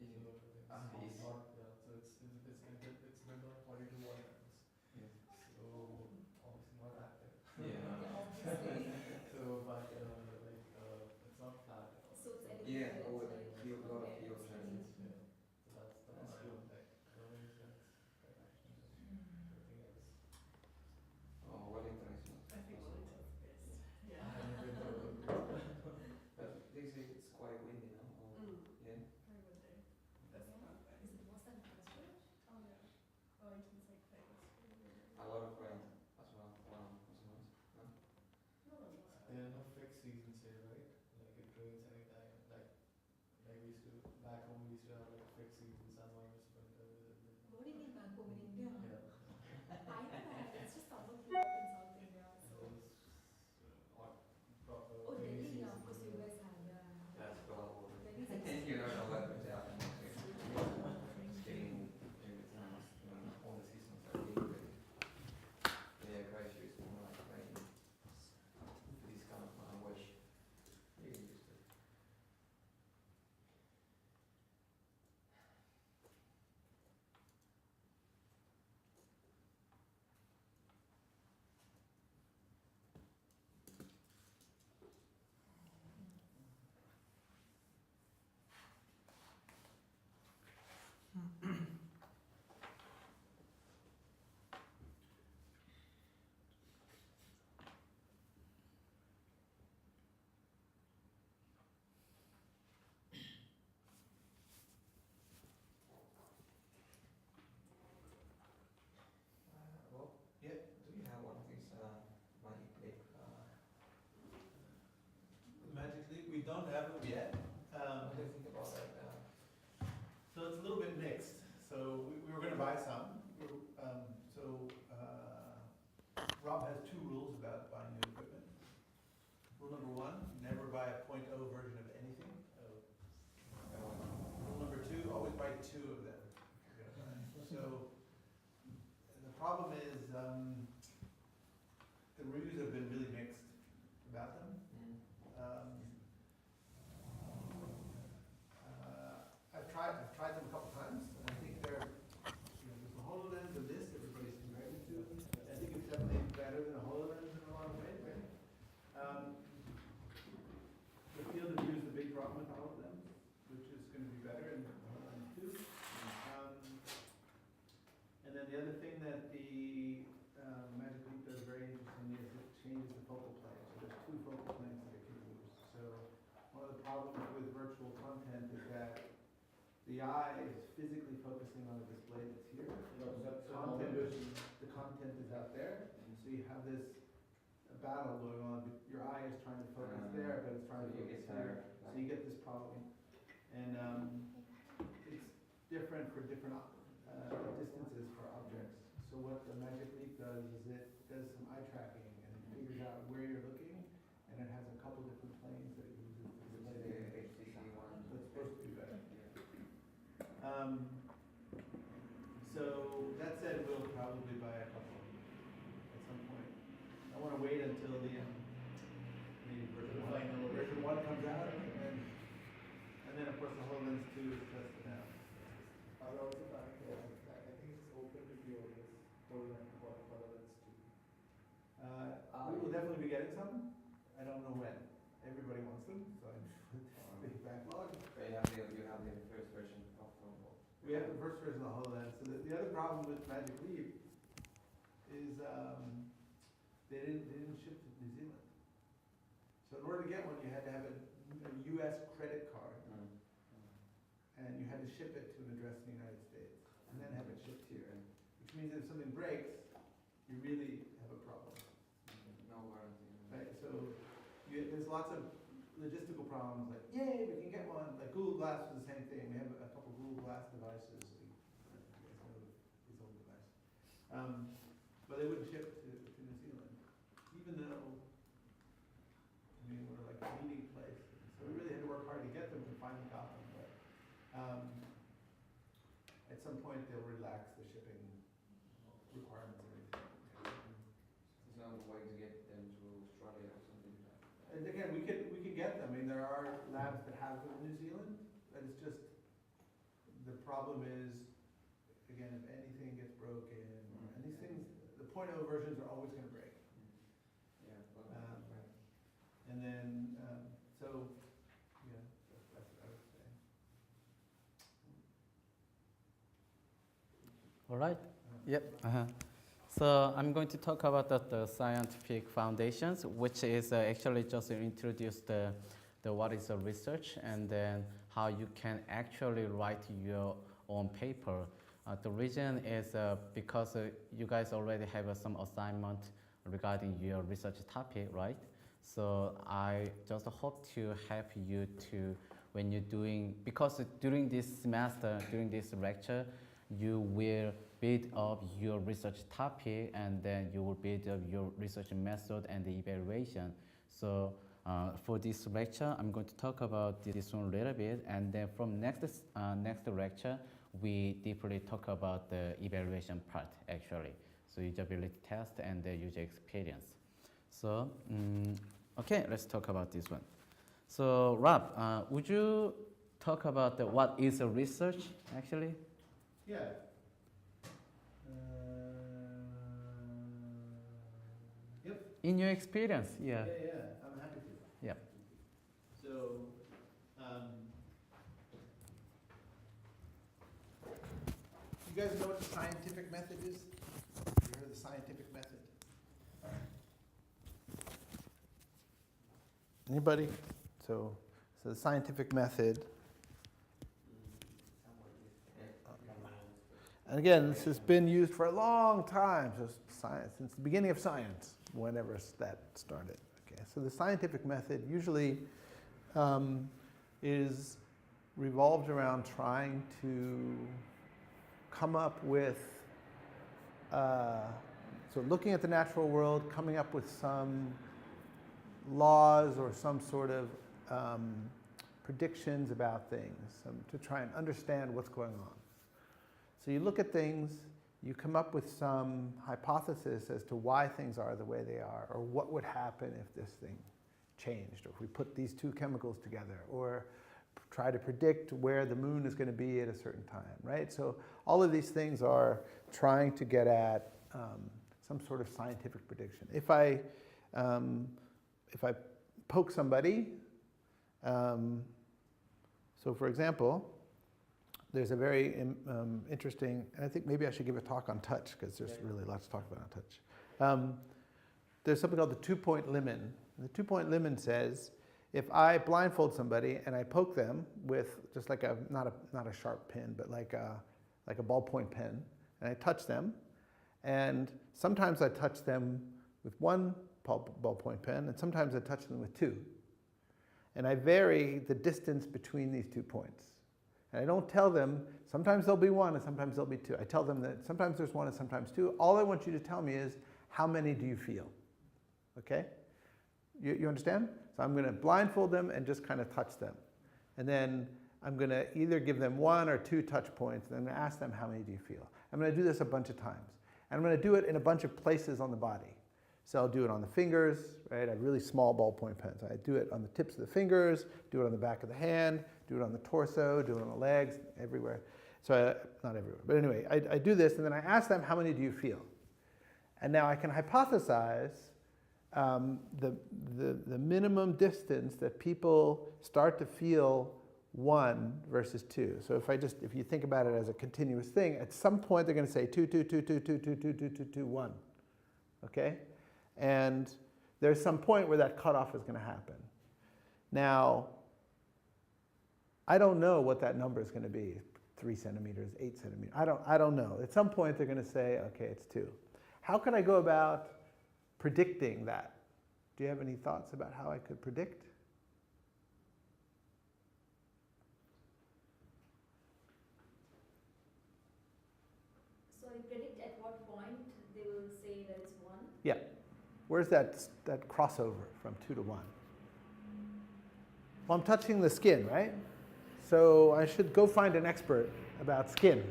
It's not, yeah, so it's built on 42 watt levels. Yes. So obviously not active. Yeah. Obviously. So but it's not flat at all. So it's anything Yeah, that's oh, like, feel a lot of okay, feel it's changes. really- Yeah. So that's the That's part cool. like everything else. Oh, Wellington is not. I think Wellington's the best. Yeah. But they say it's quite windy now. Oh, yeah. Very good day. That's not bad. Is it was that in Christchurch? Oh yeah. Wellington's like famous. A lot of rain as well. Wow, that's nice. No? No, no, no. There are no fixed seasons here, right? Like it rains anytime. Like we used to back home, we used to have like fixed season, summers, winter. What do you mean back home in India? Yeah. I know that. It's just other people in South India. So. Proper. Oh, rainy Delhi, yeah, season. of course you guys have, yeah. That's cool. Delhi's You don't know what extreme. to tell. It's getting every time. All the seasons are getting ready. Yeah, Christchurch is more like rain. This kind of wish. You're used to it. Well, yeah, do you have one of these magic leap? Magic Leap, we don't have them yet. What do you think about that? So it's a little bit mixed. So we were gonna buy some. Rob has two rules about buying new equipment. Rule number one, never buy a 0.0 version of anything. Rule number two, always buy two of them. if you're gonna buy. So, and the problem is, the reviews have been really mixed about them. I've tried them a couple times, and I think they're, there's the HoloLens of this, everybody's comparing it to. I think it's definitely better than a HoloLens in a lot of ways, right? The field of view is the big problem with the HoloLens, which is going to be better in the HoloLens 2. And then the other thing that the Magic Leap does very interestingly is it changes the focal plane. So there's two focal planes that it can use. So one of the problems with virtual content is that the eye is physically focusing on a display that's here. The content is out there. So you have this battle going on. Your eye is trying to focus there, but it's trying to focus here. So you get this problem. And it's different for different distances for objects. So what the Magic Leap does is it does some eye tracking and it figures out where you're looking, and it has a couple different planes that it uses to display the HTC one. So it's supposed to be better. So that said, we'll probably buy a couple at some point. I want to wait until the maybe version 1 comes out, and then of course the HoloLens 2 is tested out. I'll also try to I think it's open to the audience for HoloLens 2. We will definitely be getting some. I don't know when. Everybody wants them, so I'm big backlog. But you have the first version of We have the first version of the HoloLens. So the other problem with Magic Leap is they didn't ship to New Zealand. So in order to get one, you had to have a U.S. credit card, and you had to ship it to an address in the United States, and then have it shipped here. Which means that if something breaks, you really have a problem. no warranty. Right? So there's lots of logistical problems, like, yay, we can get one. Like Google Glass was the same thing. We have a couple Google Glass devices. You guys know his old device. But they wouldn't ship to New Zealand, even though, I mean, we're like a meeting place. So we really had to work hard to get them to finally got them. But at some point, they'll relax the shipping requirements and everything. There's no way to get them to Australia or something like that. And again, we could get them. I mean, there are labs that have them in New Zealand, but it's just problem is, again, if anything gets broken, and these things, the 0.0 versions are always going to break. Yeah, but, right. And then, so, yeah, that's what I would say. All right. Yep. So I'm going to talk about the scientific foundations, which is actually just to introduce the what is a research, and then how you can actually write your own paper. The reason is because you guys already have some assignment regarding your research topic, right? So I just hope to help you to, when you're doing, because during this semester, during this lecture, you will build up your research topic, and then you will build up your research method and the evaluation. So for this lecture, I'm going to talk about this one a little bit, and then from next lecture, we deeply talk about the evaluation part, actually. So usability test and the user experience. So, okay, let's talk about this one. So Rob, would you talk about what is a research, actually? Yeah. Yep. In your experience, yeah. Yeah, I'm happy to. Yep. So, you guys know what the scientific method is? You heard of the scientific method? Anybody? So the scientific method. And again, this has been used for a long time, just science, since the beginning of science, whenever that started. Okay, so the scientific method usually is revolved around trying to come up with, so looking at the natural world, coming up with some laws or some sort of predictions about things, to try and understand what's going on. So you look at things, you come up with some hypothesis as to why things are the way they are, or what would happen if this thing changed, or if we put these two chemicals together, or try to predict where the moon is going to be at a certain time, right? So all of these things are trying to get at some sort of scientific prediction. If I poke somebody, so for example, there's a very interesting, and I think maybe I should give a talk on touch, because there's really lots to talk about on touch. There's something called the two-point limit. The two-point limit says, if I blindfold somebody and I poke them with just like not a sharp pin, but like a ballpoint pen, and I touch them, and sometimes I touch them with one ballpoint pen, and sometimes I touch them with two. And I vary the distance between these 2 points. And I don't tell them, sometimes there'll be one and sometimes there'll be two. I tell them that sometimes there's one and sometimes two. All I want you to tell me is, how many do you feel? Okay? You understand? So I'm going to blindfold them and just kind of touch them. And then I'm going to either give them one or two touch points, and I'm going to ask them, how many do you feel? I'm going to do this a bunch of times. And I'm going to do it in a bunch of places on the body. So I'll do it on the fingers, right? I have really small ballpoint pens. I do it on the tips of the fingers, do it on the back of the hand, do it on the torso, do it on the legs, everywhere. So not everywhere, but anyway, I do this, and then I ask them, how many do you feel? And now I can hypothesize the minimum distance that people start to feel one versus two. So if you think about it as a continuous thing, at some point they're going to say 2, 2, 2, 2, 2, 2, 2, 2, 2, 2, 1. Okay? And there's some point where that cutoff is going to happen. Now, I don't know what that number is going to be, 3 centimeters, 8 centimeters. I don't know. At some point they're going to say, okay, it's 2. How can I go about predicting that? Do you have any thoughts about how I could predict? So you predict at what point they will say that it's 1? Yeah. Where's that crossover from 2 to 1? Well, I'm touching the skin, right? So I should go find an expert about skin.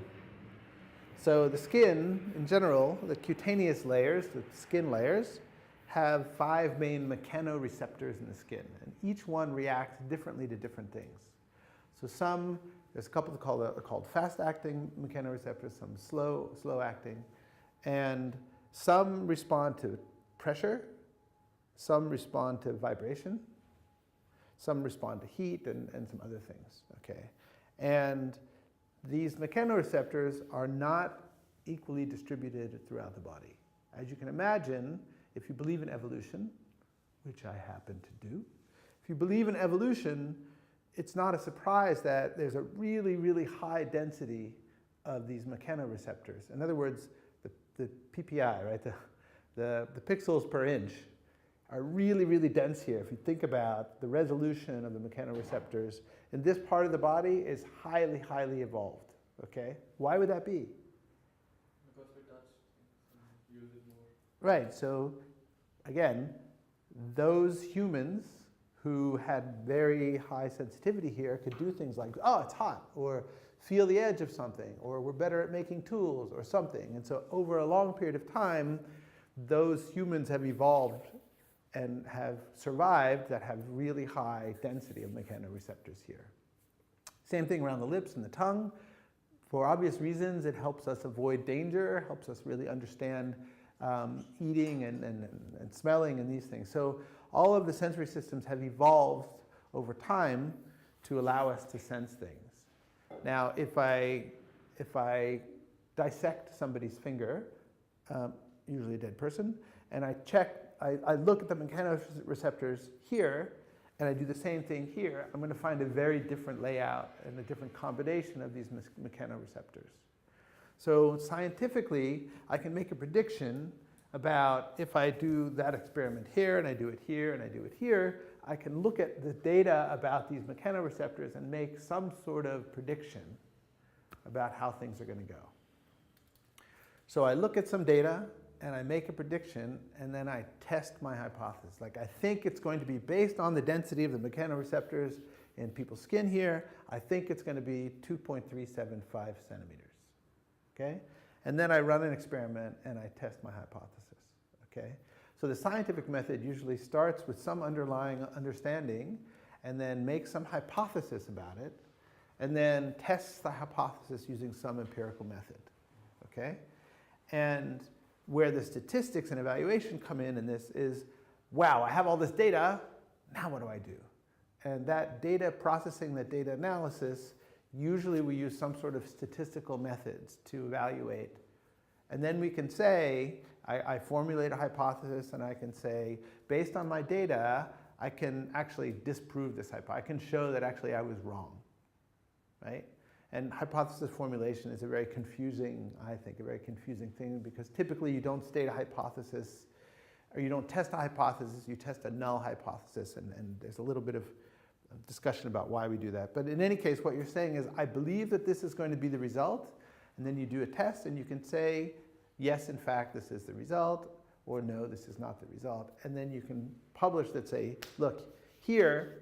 So the skin, in general, the cutaneous layers, the skin layers, have 5 main mechanoreceptors in the skin. And each one reacts differently to different things. So some There's a couple called fast-acting mechanoreceptors, some slow-acting, and some respond to pressure, some respond to vibration, some respond to heat, and some other things, okay? And these mechanoreceptors are not equally distributed throughout the body. As you can imagine, if you believe in evolution, which I happen to do, if you believe in evolution, it's not a surprise that there's a really, really high density of these mechanoreceptors. In other words, the PPI, right, the pixels per inch are really, really dense here. If you think about the resolution of the mechanoreceptors in this part of the body is highly, highly evolved, okay? Why would that be? Because we touch things and use it more. Right, so again, those humans who had very high sensitivity here could do things like, oh, it's hot, or feel the edge of something, or we're better at making tools or something. And so over a long period of time, those humans have evolved and have survived that have really high density of mechanoreceptors here. Same thing around the lips and the tongue. For obvious reasons, it helps us avoid danger, helps us really understand eating and smelling and these things. So all of the sensory systems have evolved over time to allow us to sense things. Now, if I dissect somebody's finger, usually a dead person, and I look at the mechanoreceptors here, and I do the same thing here, I'm going to find a very different layout and a different combination of these mechanoreceptors. So scientifically, I can make a prediction about if I do that experiment here, and I do it here, and I do it here, I can look at the data about these mechanoreceptors and make some sort of prediction about how things are going to go. So I look at some data, and I make a prediction, and then I test my hypothesis. Like, I think it's going to be based on the density of the mechanoreceptors in people's skin here. I think it's going to be 2.375 centimeters, okay? And then I run an experiment, and I test my hypothesis, okay? So the scientific method usually starts with some underlying understanding, and then makes some hypothesis about it, and then tests the hypothesis using some empirical method, okay? And where the statistics and evaluation come in this is, wow, I have all this data, now what do I do? And that data processing, that data analysis, usually we use some sort of statistical methods to evaluate. And then we can say, I formulate a hypothesis, and I can say, based on my data, I can actually disprove this hypothesis. I can show that actually I was wrong, right? And hypothesis formulation is a very confusing, I think, a very confusing thing, because typically you don't state a hypothesis, or you don't test a hypothesis, you test a null hypothesis, and there's a little bit of discussion about why we do that. But in any case, what you're saying is, I believe that this is going to be the result, and then you do a test, and you can say, yes, in fact, this is the result, or no, this is not the result. And then you can publish that, say, look, here,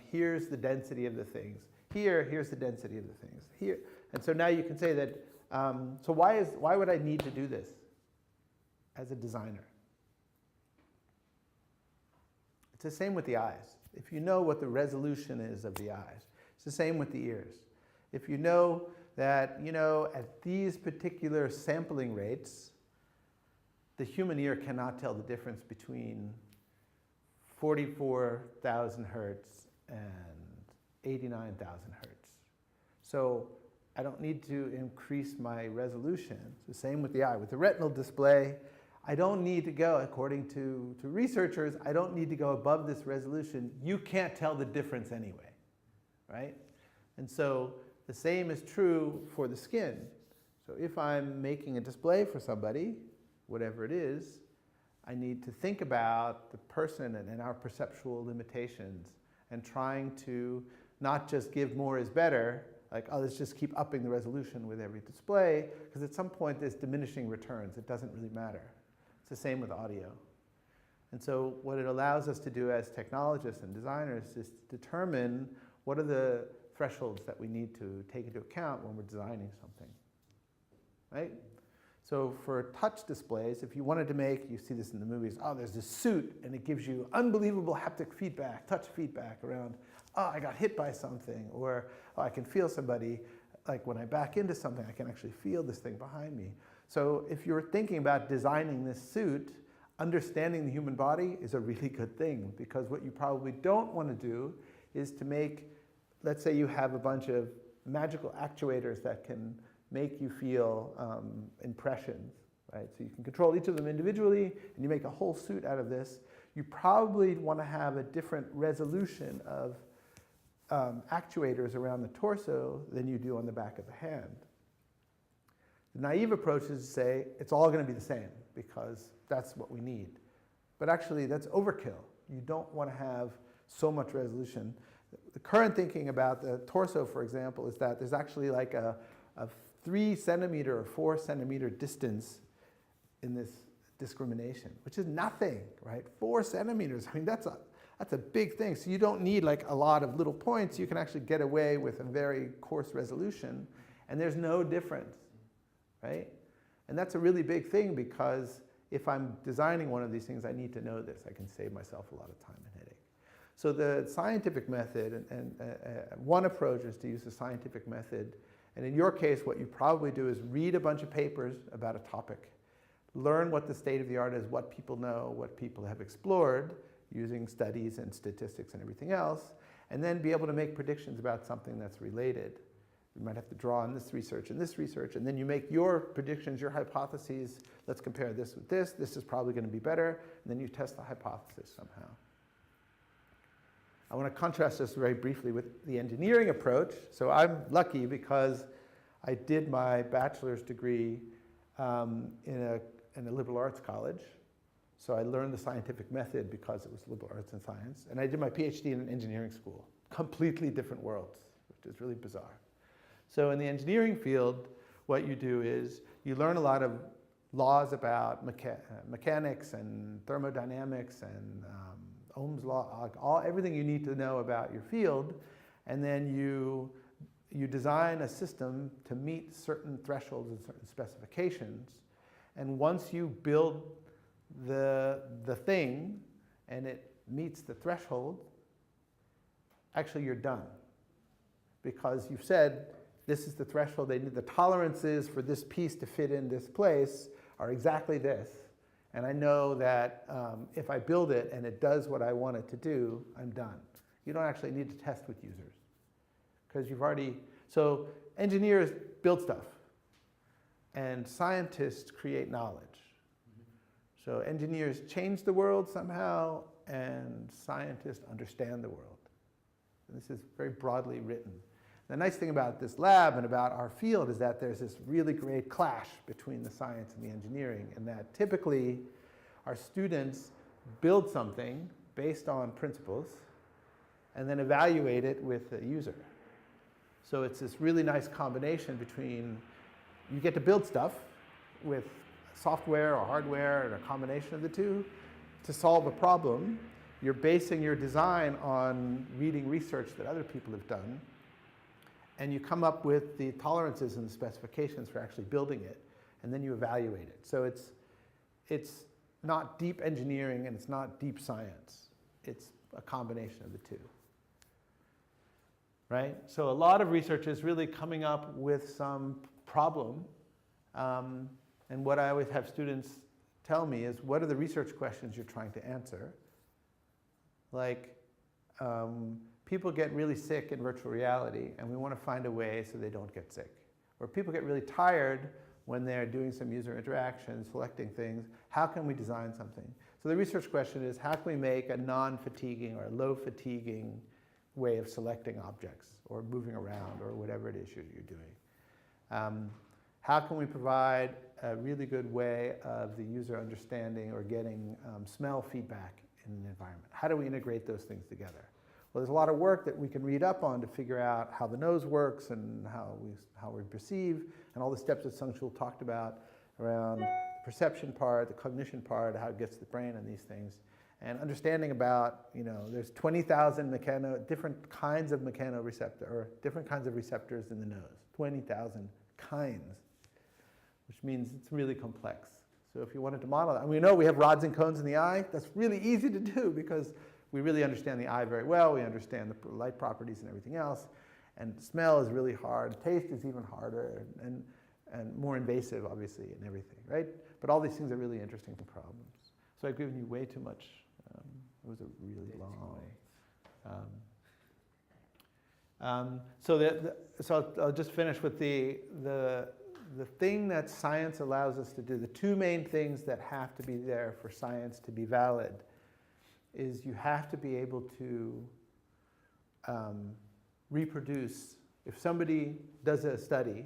here's the density of the things. Here's the density of the things. Here, and so now you can say that. So why would I need to do this as a designer? It's the same with the eyes. If you know what the resolution is of the eyes, it's the same with the ears. If you know that, at these particular sampling rates, the human ear cannot tell the difference between 44,000 hertz and 89,000 hertz. So I don't need to increase my resolution. It's the same with the eye. With the retinal display, I don't need to go, according to researchers, I don't need to go above this resolution. You can't tell the difference anyway, right? And so the same is true for the skin. So if I'm making a display for somebody, whatever it is, I need to think about the person and our perceptual limitations, and trying to not just give more is better, like, oh, let's just keep upping the resolution with every display, because at some point there's diminishing returns. It doesn't really matter. It's the same with audio. And so what it allows us to do as technologists and designers is determine what are the thresholds that we need to take into account when we're designing something, right? So for touch displays, if you wanted to make, you see this in the movies, oh, there's this suit, and it gives you unbelievable haptic feedback, touch feedback around oh, I got hit by something, or oh, I can feel somebody, like when I back into something, I can actually feel this thing behind me. So if you're thinking about designing this suit, understanding the human body is a really good thing, because what you probably don't want to do is to make, let's say you have a bunch of magical actuators that can make you feel impressions, right? So you can control each of them individually, and you make a whole suit out of this. You probably want to have a different resolution of actuators around the torso than you do on the back of the hand. The naive approach is to say it's all going to be the same because that's what we need. But actually, that's overkill. You don't want to have so much resolution. The current thinking about the torso, for example, is that there's actually like a 3 centimeter or 4 centimeter distance in this discrimination, which is nothing, right? 4 centimeters, I mean, that's a big thing. So you don't need like a lot of little points. You can actually get away with a very coarse resolution, and there's no difference, right? And that's a really big thing, because if I'm designing one of these things, I need to know this. I can save myself a lot of time and headache. So the scientific method, and one approach is to use the scientific method. And in your case, what you probably do is read a bunch of papers about a topic, learn what the state of the art is, what people know, what people have explored using studies and statistics and everything else, and then be able to make predictions about something that's related. You might have to draw on this research, and then you make your predictions, your hypotheses. Let's compare this with this. This is probably going to be better. And then you test the hypothesis somehow. I want to contrast this very briefly with the engineering approach. So I'm lucky because I did my bachelor's degree in a liberal arts college. So I learned the scientific method because it was liberal arts and science. And I did my PhD in an engineering school. Completely different worlds, which is really bizarre. So in the engineering field, what you do is you learn a lot of laws about mechanics and thermodynamics and Ohm's law, everything you need to know about your field, and then you design a system to meet certain thresholds and certain specifications. And once you build the thing and it meets the threshold, actually you're done. Because you've said, this is the threshold, they need the tolerances for this piece to fit in this place are exactly this. And I know that if I build it and it does what I want it to do, I'm done. You don't actually need to test with users. Because you've already, so engineers build stuff. And scientists create knowledge. So engineers change the world somehow, and scientists understand the world. And this is very broadly written. The nice thing about this lab and about our field is that there's this really great clash between the science and the engineering, and that typically our students build something based on principles and then evaluate it with the user. So it's this really nice combination between, you get to build stuff with software or hardware or a combination of the two to solve a problem. You're basing your design on reading research that other people have done, and you come up with the tolerances and the specifications for actually building it, and then you evaluate it. So it's not deep engineering and it's not deep science. It's a combination of the two. Right? So a lot of research is really coming up with some problem. And what I always have students tell me is, what are the research questions you're trying to answer? Like, people get really sick in virtual reality, and we want to find a way so they don't get sick. Or people get really tired when they're doing some user interaction, selecting things. How can we design something? So the research question is, how can we make a non-fatiguing or low-fatiguing way of selecting objects or moving around or whatever it is you're doing? How can we provide a really good way of the user understanding or getting smell feedback in an environment? How do we integrate those things together? Well, there's a lot of work that we can read up on to figure out how the nose works and how we perceive, and all the steps that Sungchul talked about around the perception part, the cognition part, how it gets to the brain and these things. And understanding about, there's 20,000 different kinds of mechanoreceptors, or different kinds of receptors in the nose. 20,000 kinds, which means it's really complex. So if you wanted to model that, and we know we have rods and cones in the eye. That's really easy to do because we really understand the eye very well. We understand the light properties and everything else. And smell is really hard. Taste is even harder and more invasive, obviously, and everything, right? But all these things are really interesting problems. So I've given you way too much. It was a really long. So I'll just finish with the thing that science allows us to do. The two main things that have to be there for science to be valid is you have to be able to reproduce. If somebody does a study,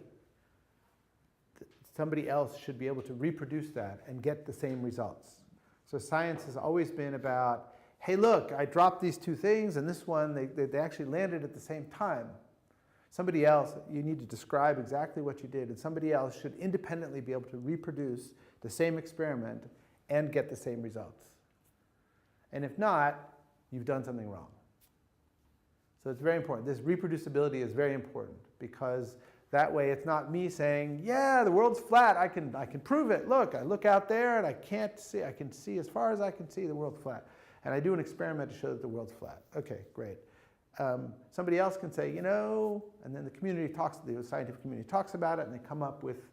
somebody else should be able to reproduce that and get the same results. So science has always been about, hey, look, I dropped these two things, and this one, they actually landed at the same time. Somebody else, you need to describe exactly what you did, and somebody else should independently be able to reproduce the same experiment and get the same results. And if not, you've done something wrong. So it's very important. This reproducibility is very important because that way it's not me saying, yeah, the world's flat, I can prove it. Look, I look out there and I can see as far as I can see the world's flat. And I do an experiment to show that the world's flat. Okay, great. Somebody else can say, and then the scientific community talks about it, and they come up with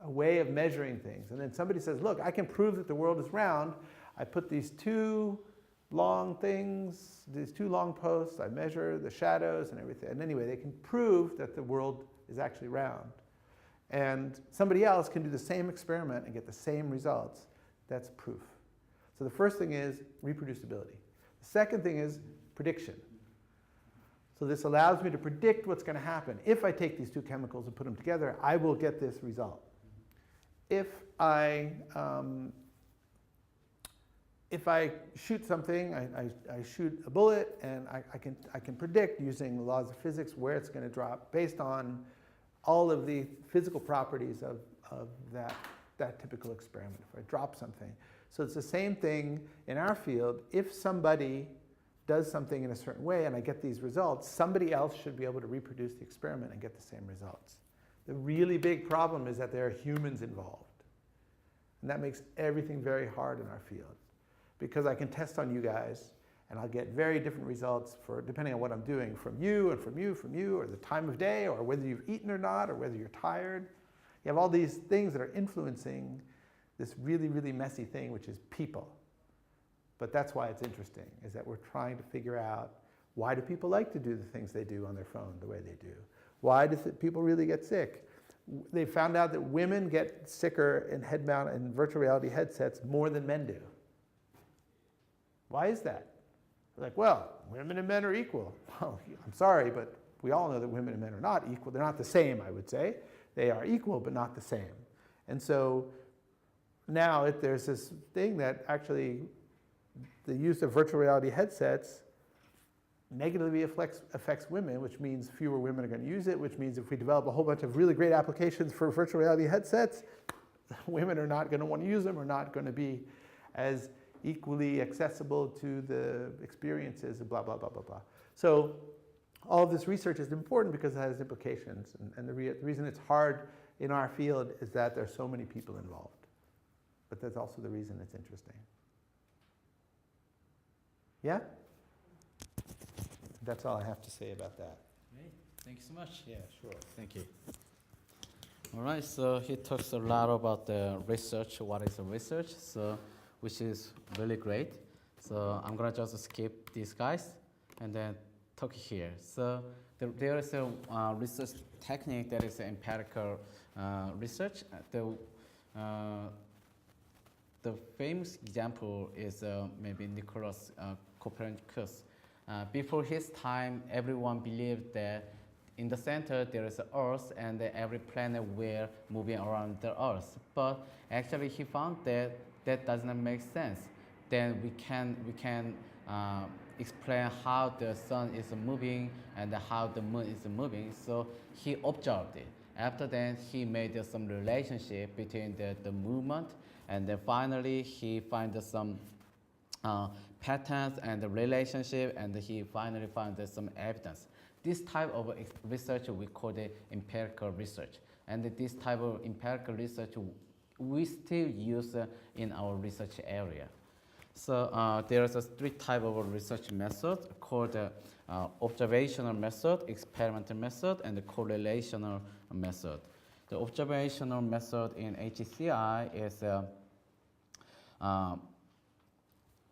a way of measuring things. And then somebody says, look, I can prove that the world is round. I put these two long things, these two long posts, I measure the shadows and everything. And anyway, they can prove that the world is actually round. And somebody else can do the same experiment and get the same results. That's proof. So the first thing is reproducibility. The second thing is prediction. So this allows me to predict what's going to happen. If I take these two chemicals and put them together, I will get this result. If I shoot something, I shoot a bullet, and I can predict using the laws of physics where it's going to drop based on all of the physical properties of that typical experiment, if I drop something. So it's the same thing in our field. If somebody does something in a certain way and I get these results, somebody else should be able to reproduce the experiment and get the same results. The really big problem is that there are humans involved. And that makes everything very hard in our field. Because I can test on you guys, and I'll get very different results depending on what I'm doing from you, and from you, or the time of day, or whether you've eaten or not, or whether you're tired. You have all these things that are influencing this really, really messy thing, which is people. But that's why it's interesting, is that we're trying to figure out, why do people like to do the things they do on their phone the way they do? Why do people really get sick? They found out that women get sicker in head-mount and virtual reality headsets more than men do. Why is that? They're like, well, women and men are equal. Well, I'm sorry, but we all know that women and men are not equal. They're not the same, I would say. They are equal, but not the same. And so now there's this thing that actually the use of virtual reality headsets negatively affects women, which means fewer women are going to use it, which means if we develop a whole bunch of really great applications for virtual reality headsets, women are not going to want to use them, or not going to be as equally accessible to the experiences, and blah, blah, blah, blah, blah. So all of this research is important because it has implications. And the reason it's hard in our field is that there are so many people involved. But that's also the reason it's interesting. Yeah? That's all I have to say about that. Great. Thank you so much. Yeah, sure. Thank you. All right, so he talks a lot about the research, what is the research, which is really great. So I'm gonna just skip these guys and then talk here. So there is a research technique that is empirical research. The famous example is maybe Nicholas Copernicus. Before his time, everyone believed that in the center there is the Earth, and that every planet were moving around the Earth. But actually, he found that that does not make sense. Then we can explain how the sun is moving and how the moon is moving. So he observed it. After that, he made some relationship between the movement, and then finally he found some patterns and the relationship, and he finally found some evidence. This type of research we call the empirical research, and this type of empirical research we still use in our research area. So there's a three type of research method called observational method, experimental method, and the correlational method. The observational method in HCI is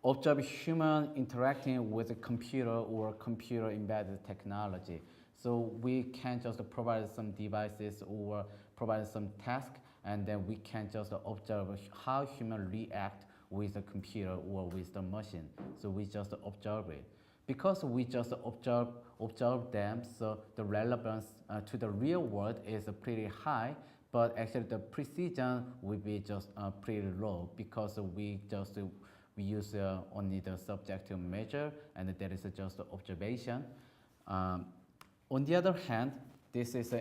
observe human interacting with a computer or computer embedded technology. So we can just provide some devices or provide some task, and then we can just observe how humans react with the computer or with the machine. So we just observe it. Because we just observe them, so the relevance to the real world is pretty high, but actually the precision will be just pretty low because we use only the subjective measure, and that is just observation. On the other hand, this is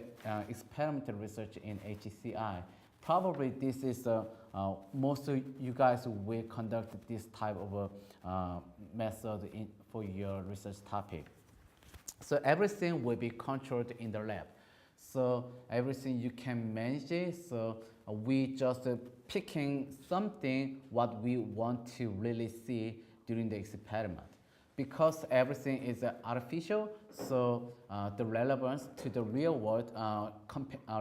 experimental research in HCI. Probably this is most of you guys will conduct this type of method for your research topic. So everything will be controlled in the lab. So everything you can manage it. So we just picking something what we want to really see during the experiment. Because everything is artificial, so the relevance to the real world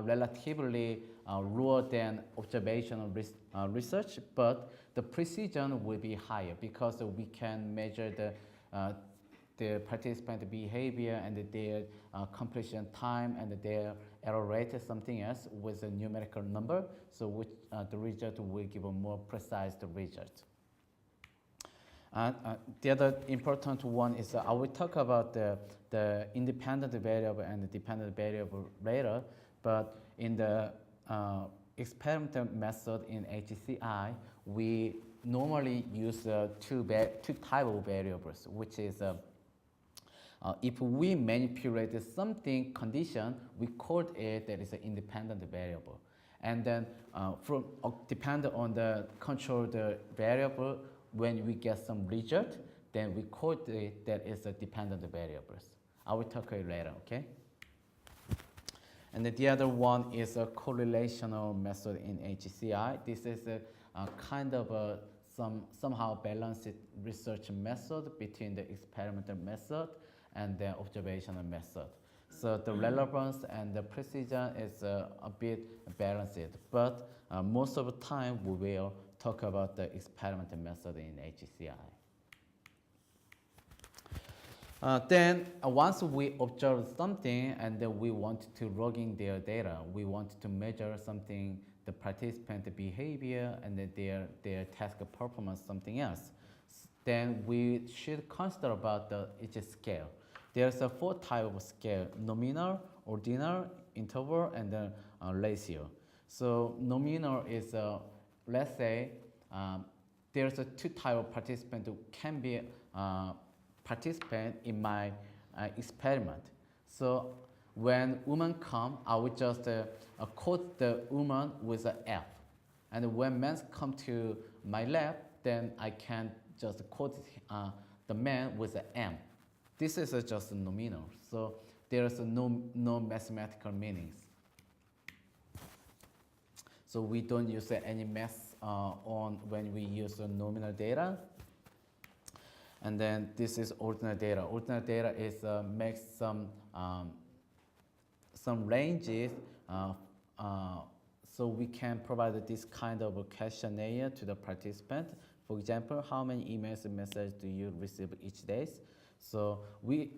relatively lower than observational research, but the precision will be higher because we can measure the participant behavior and their completion time and their error rate, something else with a numerical number, so which the result will give a more precise result. The other important one is I will talk about the independent variable and the dependent variable later, but in the experimental method in HCI, we normally use two type of variables, which is if we manipulate something condition, we call it that is an independent variable. And then depending on the controlled variable, when we get some result, then we call it that is a dependent variables. I will talk about it later, okay? And then the other one is a correlational method in HCI. This is a kind of a somehow balanced research method between the experimental method and the observational method. So the relevance and the precision is a bit balanced, but most of the time we will talk about the experimental method in HCI. Then once we observe something and then we want to log in their data, we want to measure something, the participant behavior and their task performance, something else, then we should consider about each scale. There's a 4 types of scale: nominal, ordinal, interval, and then ratio. So nominal is let's say there's a 2 types of participant who can be participant in my experiment. So when woman come, I will just quote the woman with an F. And when men come to my lab, then I can just quote the man with an M. This is just nominal. So there's no mathematical meanings. So we don't use any math on when we use nominal data. And then this is ordinal data. Ordinal data is makes some ranges, so we can provide this kind of a questionnaire to the participant. For example, how many emails and messages do you receive each day? So we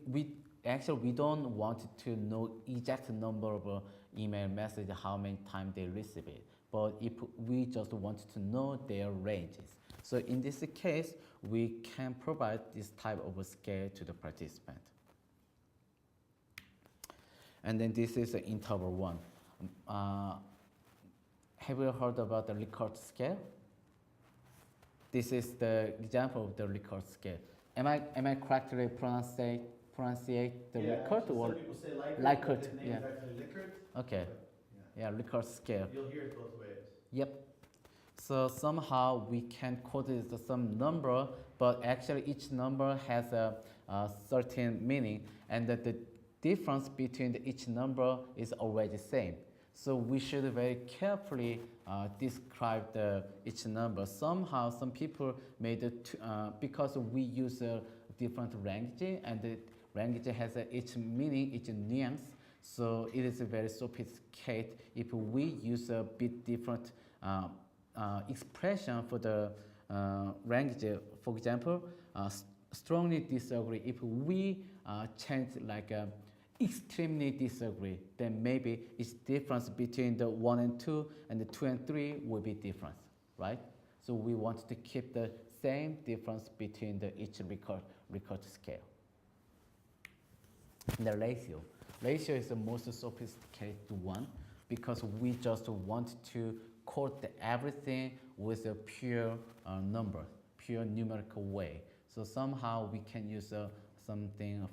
don't want to know exact number of email message, how many times they receive it. But if we just want to know their ranges. So in this case, we can provide this type of a scale to the participant. And then this is the interval one. Have you heard about the Likert scale? This is the example of the Likert scale. Am I correctly pronunciate the Likert or some people say Likert? Likert, The name yeah. is actually Likert. Okay, But, yeah, Likert scale. You'll hear it both ways. Yep. So somehow we can quote it as some number, but actually each number has a certain meaning, and that the difference between each number is always the same. So we should very carefully describe each number. Somehow, some people made it because we use a different language, and the language has each meaning, each nuance. So it is very sophisticated if we use a bit different expression for the language. For example, strongly disagree. If we change like extremely disagree, then maybe its difference between the 1 and 2 and the 2 and 3 will be different, right? So we want to keep the same difference between each Likert scale. The ratio. Ratio is the most sophisticated one because we just want to quote everything with a pure number, pure numerical way. So somehow we can use a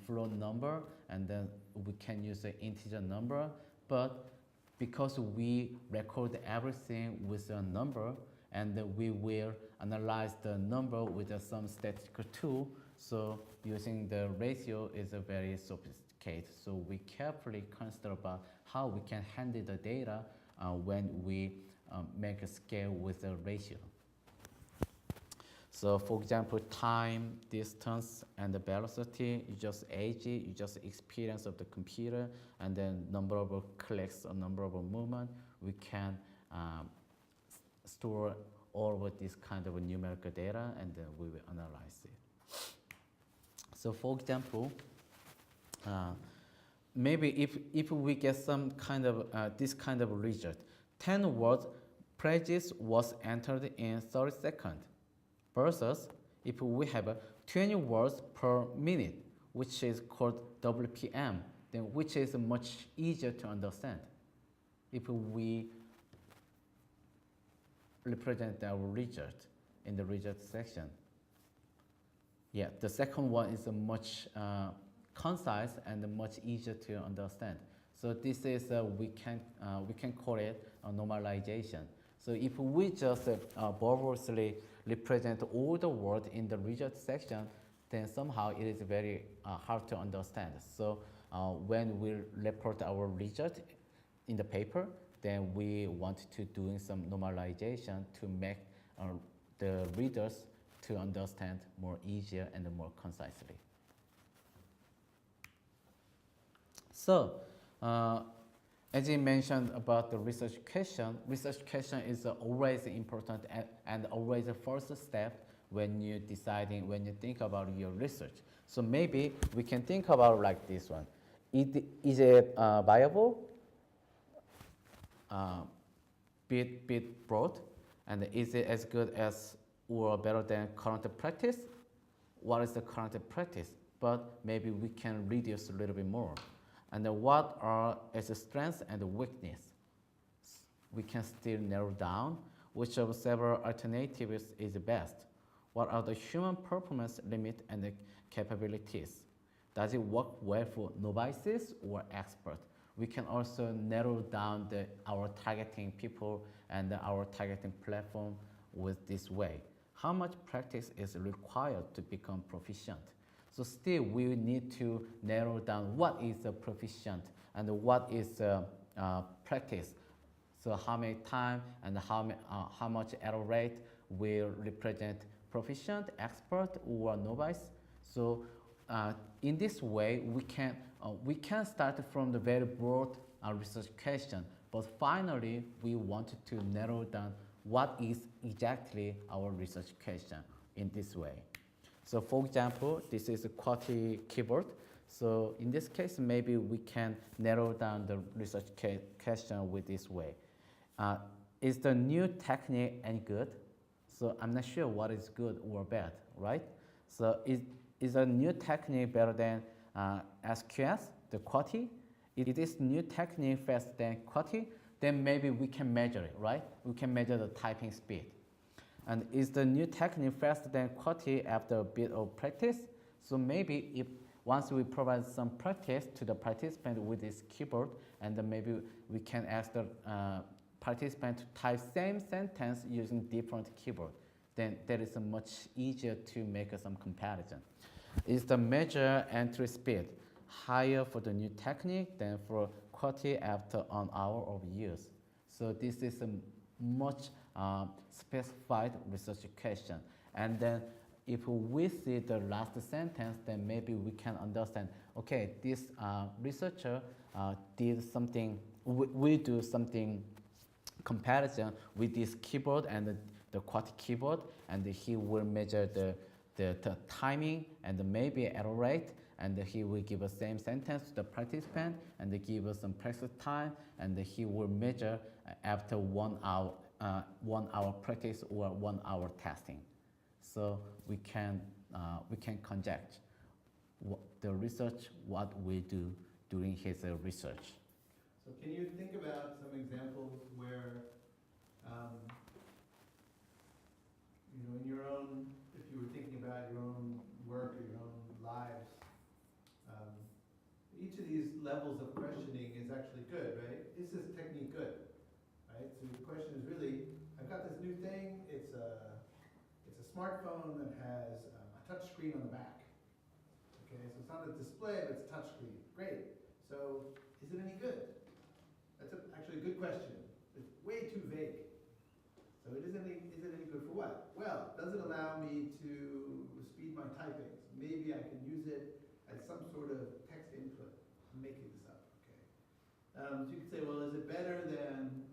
float number, and then we can use an integer number. But because we record everything with a number, and we will analyze the number with some statistical tool, so using the ratio is a very sophisticated. So we carefully consider about how we can handle the data when we make a scale with a ratio. So for example, time, distance, and the velocity, you just age it, you just experience of the computer, and then number of clicks or number of movement, we can store all of this kind of numerical data, and then we will analyze it. So for example, maybe if we get some kind of this kind of result, 10 words prejudice was entered in 30 seconds. Versus if we have 20 words per minute, which is called WPM, then which is much easier to understand if we represent our result in the result section. Yeah, the second one is much concise and much easier to understand. So this is we can call it a normalization. So if we just verbosely represent all the words in the result section, then somehow it is very hard to understand. So when we report our result in the paper, then we want to do some normalization to make the readers to understand more easier and more concisely. So as you mentioned about the research question is always important and always the first step when you think about your research. So maybe we can think about like this one. Is it viable? Bit broad, and is it as good as or better than current practice? What is the current practice? But maybe we can reduce a little bit more. And what are its strengths and weakness? We can still narrow down which of several alternatives is best. What are the human performance limits and the capabilities? Does it work well for novices or experts? We can also narrow down our targeting people and our targeting platform with this way. How much practice is required to become proficient? So still, we need to narrow down what is proficient and what is practice. So how many time and how much error rate will represent proficient, expert, or novice. So in this way, we can start from the very broad research question, but finally, we want to narrow down what is exactly our research question in this way. So for example, this is a QWERTY keyboard. So in this case, maybe we can narrow down the research question with this way. Is the new technique any good? So I'm not sure what is good or bad, right? So is a new technique better than SQS, the QWERTY? If this new technique faster than QWERTY, then maybe we can measure it, right? We can measure the typing speed. And is the new technique faster than QWERTY after a bit of practice? So maybe if once we provide some practice to the participant with this keyboard, and then maybe we can ask the participant to type same sentence using different keyboard, then that is much easier to make some comparison. Is the measure entry speed higher for the new technique than for quality after an hour of use. So this is a much specified research question. And then if we see the last sentence, then maybe we can understand, okay, this researcher did something, we do something comparison with this keyboard and the QWERTY keyboard, and he will measure the timing and maybe error rate, and he will give the same sentence to the participant and give us some practice time, and he will measure after 1 hour, 1 hour practice or 1 hour testing. So we can conjecture the research, what we do during his research. So can you think about some examples where, in your own, if you were thinking about your own work or your own lives, each of these levels of questioning is actually good, right? Is this technique good, right? So the question is really, I've got this new thing, it's a smartphone that has a touch screen on the back. Okay, so it's not a display, but it's a touch screen. Great. So is it any good? That's actually a good question. It's way too vague. So is it any good for what? Well, does it allow me to speed my typing? So maybe I can use it as some sort of text input. I'm making this up, okay? So you could say, well, is it better than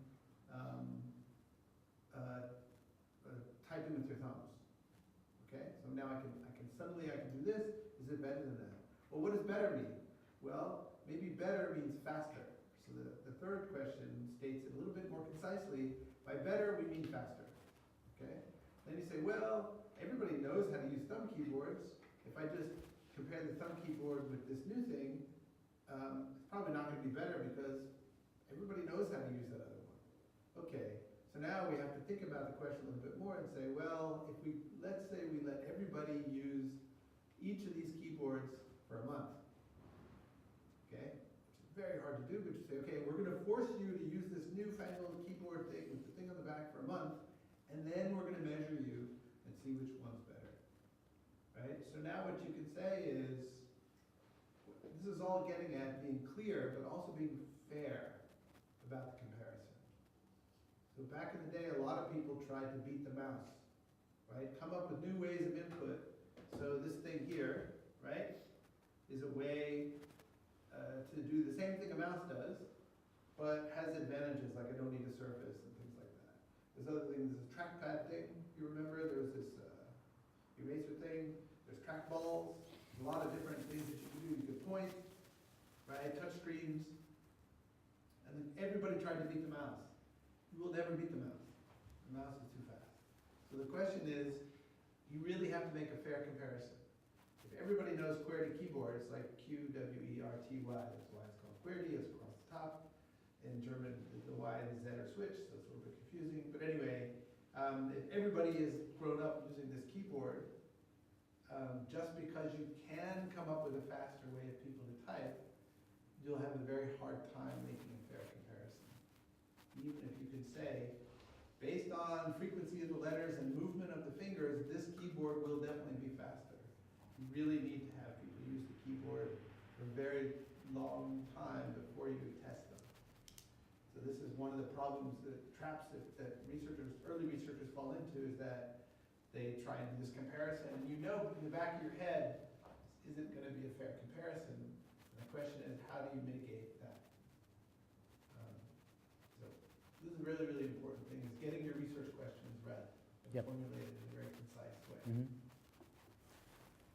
typing with your thumbs? Okay, so now I can do this. Is it better than that? Well, what does better mean? Well, maybe better means faster. So the third question states it a little bit more concisely. By better, we mean faster. Okay? Then you say, well, everybody knows how to use thumb keyboards. If I just compare the thumb keyboard with this new thing, it's probably not going to be better because everybody knows how to use that other one. Okay, so now we have to think about the question a little bit more and say, well, if let's say we let everybody use each of these keyboards for a month. Okay? Which is very hard to do, but you say, okay, we're going to force you to use this newfangled keyboard thing with the thing on the back for a month, and then we're going to measure you and see which one's better. Right? So now what you can say is, this is all getting at being clear, but also being fair about the comparison. So back in the day, a lot of people tried to beat the mouse, right? Come up with new ways of input. So this thing here, right, is a way to do the same thing a mouse does, but has advantages, like I don't need a surface and things like that. There's other things, there's a trackpad thing, you remember? There was this eraser thing, there's trackballs, a lot of different things that you can do. You could point, right, touch screens, and then everybody tried to beat the mouse. You will never beat the mouse. The mouse is too fast. So the question is, you really have to make a fair comparison. If everybody knows QWERTY keyboards, like QWERTY, that's why it's called QWERTY, it's across the top. In German, the Y and the Z are switched, so it's a little bit confusing. But anyway, if everybody is grown up using this keyboard, just because you can come up with a faster way of people to type, you'll have a very hard time making a fair comparison. Even if you can say, based on frequency of the letters and movement of the fingers, this keyboard will definitely be faster. You really need to have people use the keyboard for a very long time before you test them. So this is one of the problems, the traps that early researchers fall into, is that they try and do this comparison, and you know in the back of your head, this isn't going to be a fair comparison. And the question is, how do you mitigate that? So this is a really, really important thing, is getting your research questions read and formulated in a very concise way. Mm-hmm.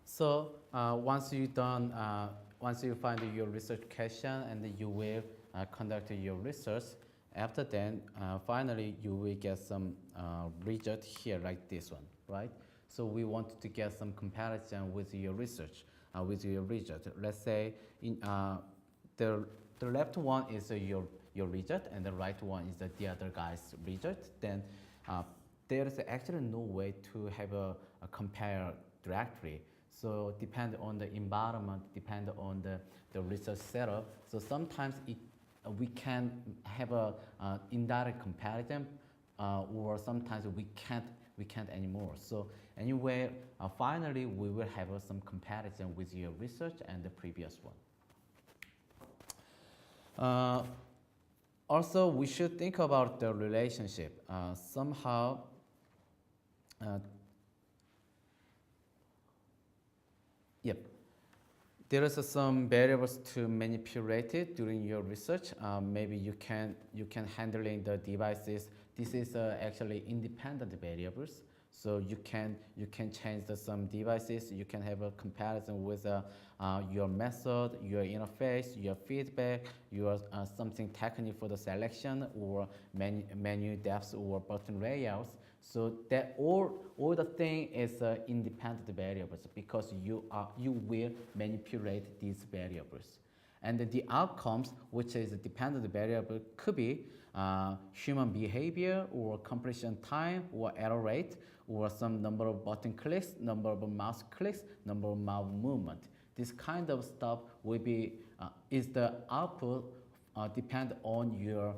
So once you find your research question and you will conduct your research, after then, finally you will get some result here like this one, right? So we want to get some comparison with your research, with your result. Let's say the left one is your result and the right one is the other guy's result. Then there is actually no way to have a compare directly. So depend on the environment, depend on the research setup. So sometimes we can have a indirect comparison, or sometimes we can't anymore. So anyway, finally we will have some comparison with your research and the previous one. Also, we should think about the relationship. Somehow, yep, there is some variables to manipulate it during your research. Maybe you can handling the devices. This is actually independent variables. So you can change some devices. You can have a comparison with your method, your interface, your feedback, your something technique for the selection or menu depth or button layouts. So that all the thing is independent variables because you will manipulate these variables. And the outcomes, which is a dependent variable, could be human behavior or completion time or error rate or some number of button clicks, number of mouse clicks, number of mouse movement. This kind of stuff will be is the output depend on your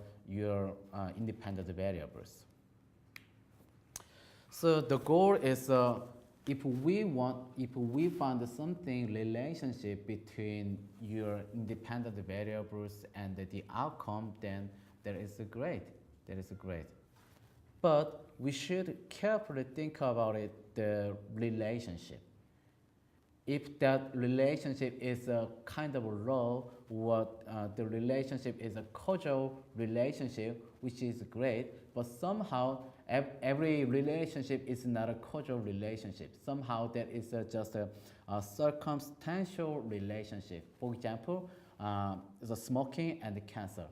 independent variables. So the goal is if we find something relationship between your independent variables and the outcome, then that is great. That is great. But we should carefully think about it, the relationship. If that relationship is a kind of low, or the relationship is a causal relationship, which is great, but somehow every relationship is not a causal relationship. Somehow that is just a circumstantial relationship. For example, the smoking and the cancer.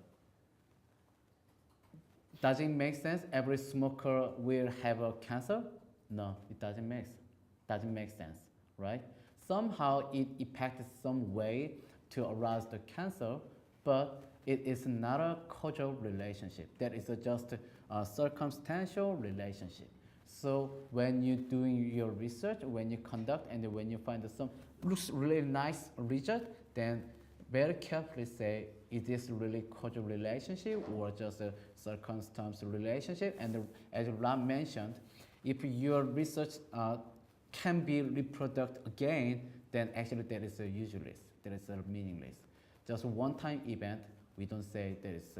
Does it make sense every smoker will have a cancer? No, it doesn't make sense, right? Somehow it impacts some way to arouse the cancer, but it is not a causal relationship. That is just a circumstantial relationship. So when you're doing your research, when you conduct and when you find some looks really nice result, then very carefully say, is this really causal relationship or just a circumstantial relationship? And as Ram mentioned, if your research can be reproduced again, then actually that is useless, that is meaningless. Just one-time event, we don't say that is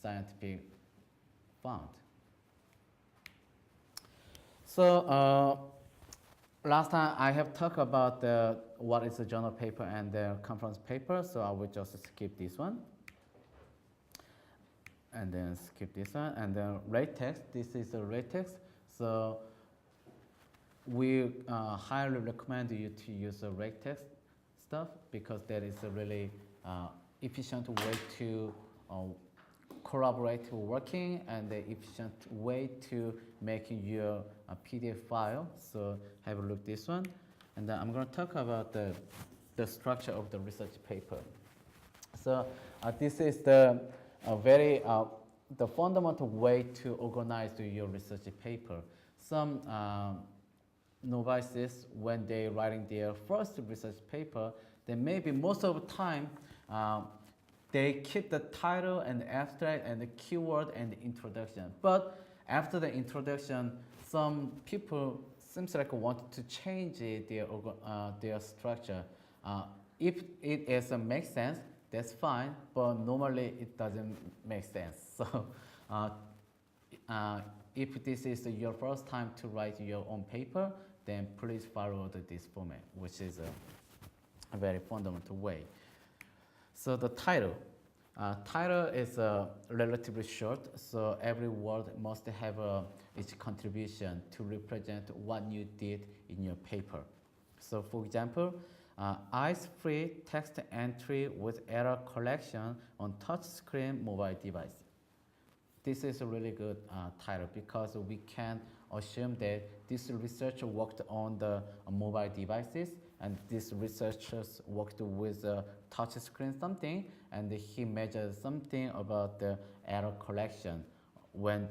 scientific found. So last time I have talked about what is a journal paper and the conference paper, so I will just skip this one. And then skip this one, and then rate text, this is a rate text. So we highly recommend you to use a rate text stuff because that is a really efficient way to collaborate working and the efficient way to making your PDF file. So have a look at this one. And then I'm going to talk about the structure of the research paper. So this is the the fundamental way to organize your research paper. Some novices, when they're writing their first research paper, then maybe most of the time they keep the title and the abstract and the keyword and the introduction. But after the introduction, some people seems like want to change their structure. If it is makes sense, that's fine, but normally it doesn't make sense. So if this is your first time to write your own paper, then please follow this format, which is a very fundamental way. So the title. Title is relatively short, so every word must have its contribution to represent what you did in your paper. So for example, eyes-free text entry with error collection on touchscreen mobile device. This is a really good title because we can assume that this researcher worked on the mobile devices and these researchers worked with touchscreen something and he measured something about the error collection when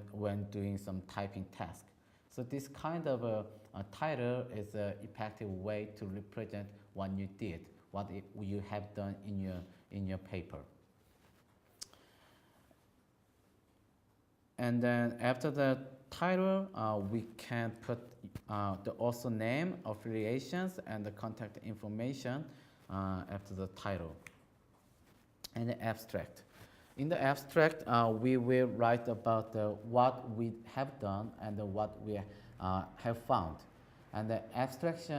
doing some typing task. So this kind of a title is an effective way to represent what you did, what you have done in your paper. And then after the title, we can put the author name, affiliations, and the contact information after the title. and the abstract. In the abstract, we will write about what we have done and what we have found. And the abstract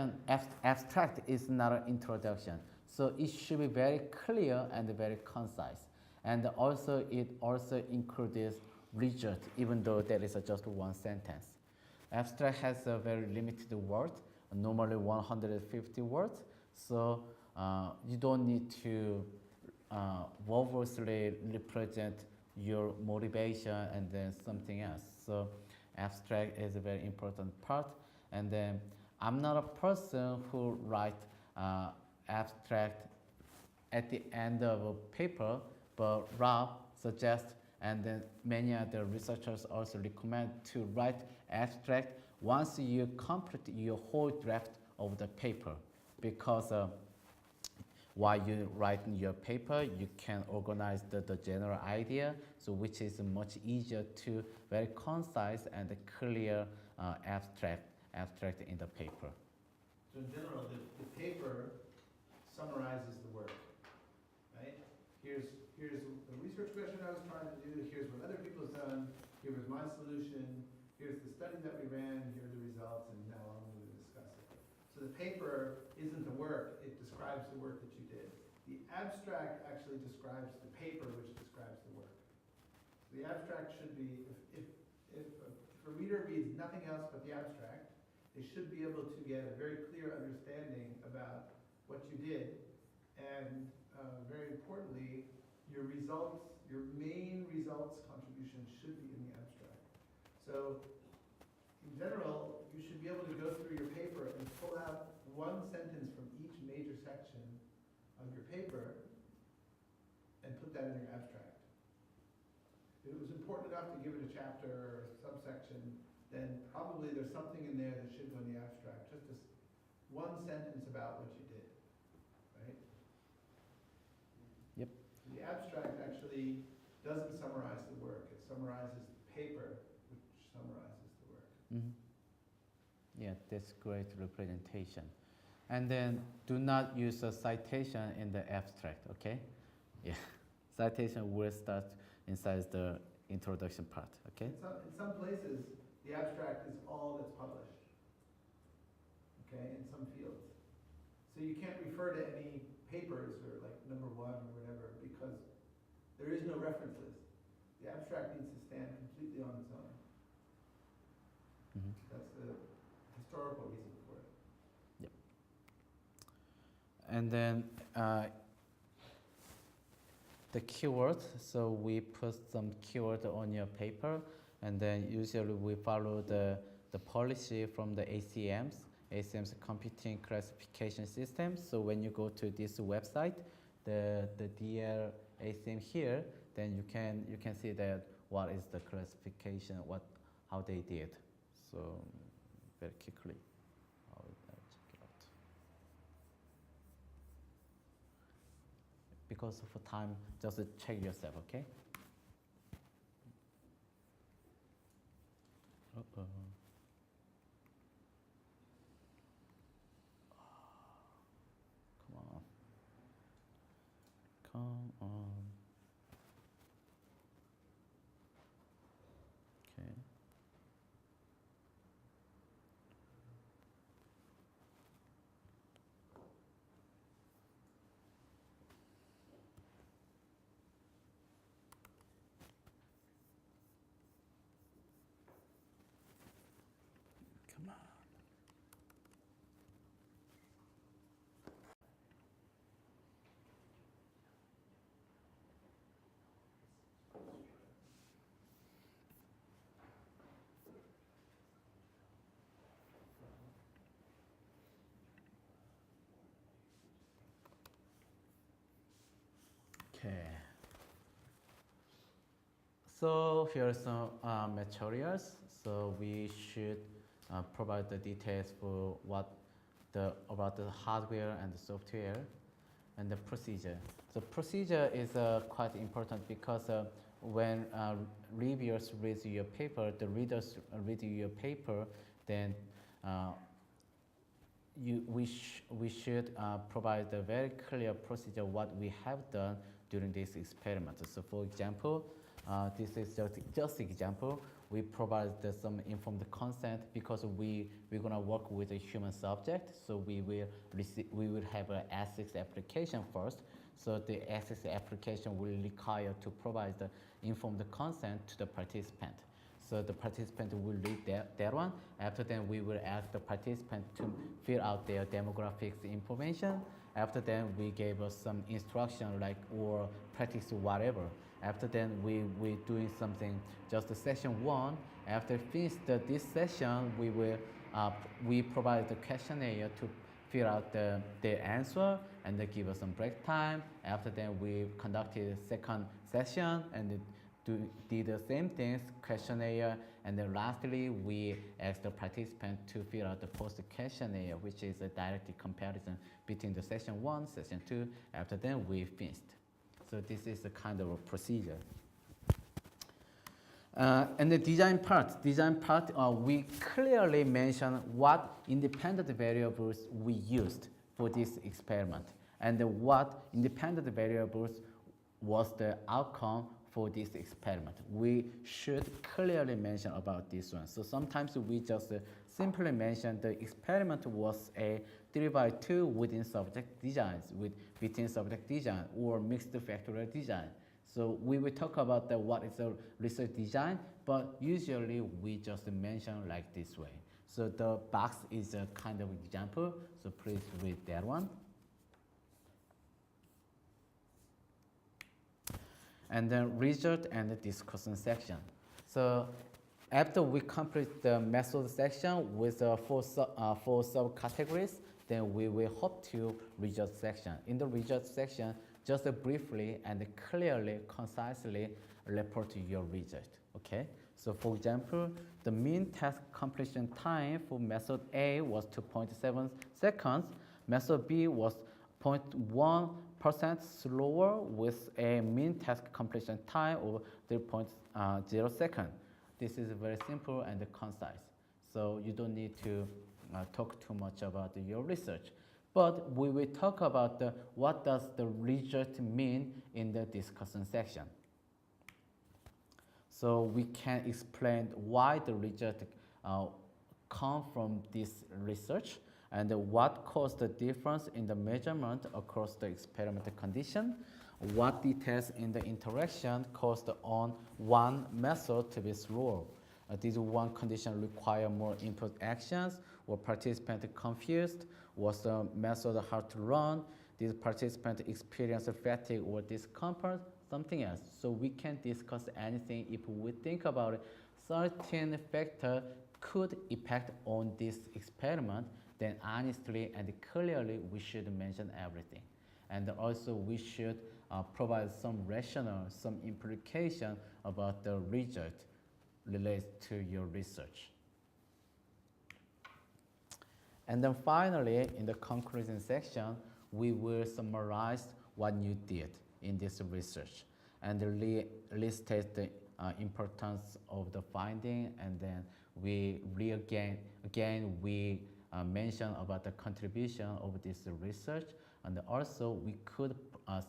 is not an introduction. So it should be very clear and very concise. And also it also includes result, even though there is just one sentence. Abstract has a very limited words, normally 150 words. So you don't need to verbally represent your motivation and then something else. So abstract is a very important part. And then I'm not a person who write abstract at the end of a paper, but Rob suggests, and then many other researchers also recommend to write abstract once you complete your whole draft of the paper, because while you write your paper, you can organize the general idea, so which is much easier to very concise and clear abstract in the paper. So in general, the paper summarizes the work, right? Here's the research question I was trying to do, here's what other people have done, here was my solution, here's the study that we ran, here are the results, and now I'm going to discuss it. So the paper isn't the work, it describes the work that you did. The abstract actually describes the paper, which describes the work. So the abstract should be, if a reader reads nothing else but the abstract, they should be able to get a very clear understanding about what you did, and very importantly, your results, your main results contribution should be in the abstract. So in general, you should be able to go through your paper and pull out one sentence from each major section of your paper and put that in your abstract. If it was important enough to give it a chapter or a subsection, then probably there's something in there that should go in the abstract, just this one sentence about what you did, right? Yep. The abstract actually doesn't summarize the work, it summarizes the paper, which summarizes the work. Mm-hmm. Yeah, that's great representation. And then do not use a citation in the abstract, okay? Yeah, citation will start inside the introduction part, okay? In some places, the abstract is all that's published, okay, in some fields. So you can't refer to any papers or like number one or whatever, because there is no reference list. The abstract needs to stand completely on its own. Mm-hmm. That's the historical reason for it. Yep. And then the keyword, so we put some keyword on your paper, and then usually we follow the policy from the ACM's computing classification system. So when you go to this website, the DL ACM here, then you can see that what is the classification, how they did. So very quickly, I'll check it out. Because of time, just check yourself, okay? Uh-oh. Come on. Okay. Come on. Okay. So here are some materials. So we should provide the details for about the hardware and the software and the procedure. So procedure is quite important, because when reviewers read your paper, the readers read your paper, then we should provide a very clear procedure what we have done during this experiment. So for example, this is just example. We provide some informed consent because we're gonna work with a human subject. So we will have an ethics application first. So the ethics application will require to provide the informed consent to the participant. So the participant will read that one. After that, we will ask the participant to fill out their demographics information. After that, we gave us some instruction like or practice whatever. After that, we're doing something, just the session 1. After finish this session, we provide the questionnaire to fill out the answer and they give us some break time. After that, we conducted second session and did the same things, questionnaire, and then lastly, we asked the participant to fill out the post questionnaire, which is a direct comparison between the session 1, session 2. After that, we finished. So this is a kind of a procedure. And the design part, we clearly mention what independent variables we used for this experiment and what independent variables was the outcome for this experiment. We should clearly mention about this one. So sometimes we just simply mention the experiment was a 3x2 within subject designs, between subject design or mixed factorial design. So we will talk about what is a research design, but usually we just mention like this way. So the box is a kind of example, so please read that one. And then result and the discussion section. So after we complete the method section with 4 subcategories, then we will hop to result section. In the result section, just briefly and clearly, concisely report your result, okay? So for example, the mean task completion time for method A was 2.7 seconds. Method B was 0.1% slower with a mean task completion time of 3.0 seconds. This is very simple and concise. So you don't need to talk too much about your research. But we will talk about what does the result mean in the discussion section. So we can explain why the result come from this research and what caused the difference in the measurement across the experimental condition, what details in the interaction caused on one method to be slower. Did one condition require more input actions? Were participants confused? Was the method hard to run? Did participants experience fatigue or discomfort? Something else. So we can discuss anything if we think about it. Certain factor could impact on this experiment, then honestly and clearly we should mention everything. And also we should provide some rationale, some implication about the result related to your research. And then finally, in the conclusion section, we will summarize what you did in this research and listed the importance of the finding, and then we mention about the contribution of this research, and also we could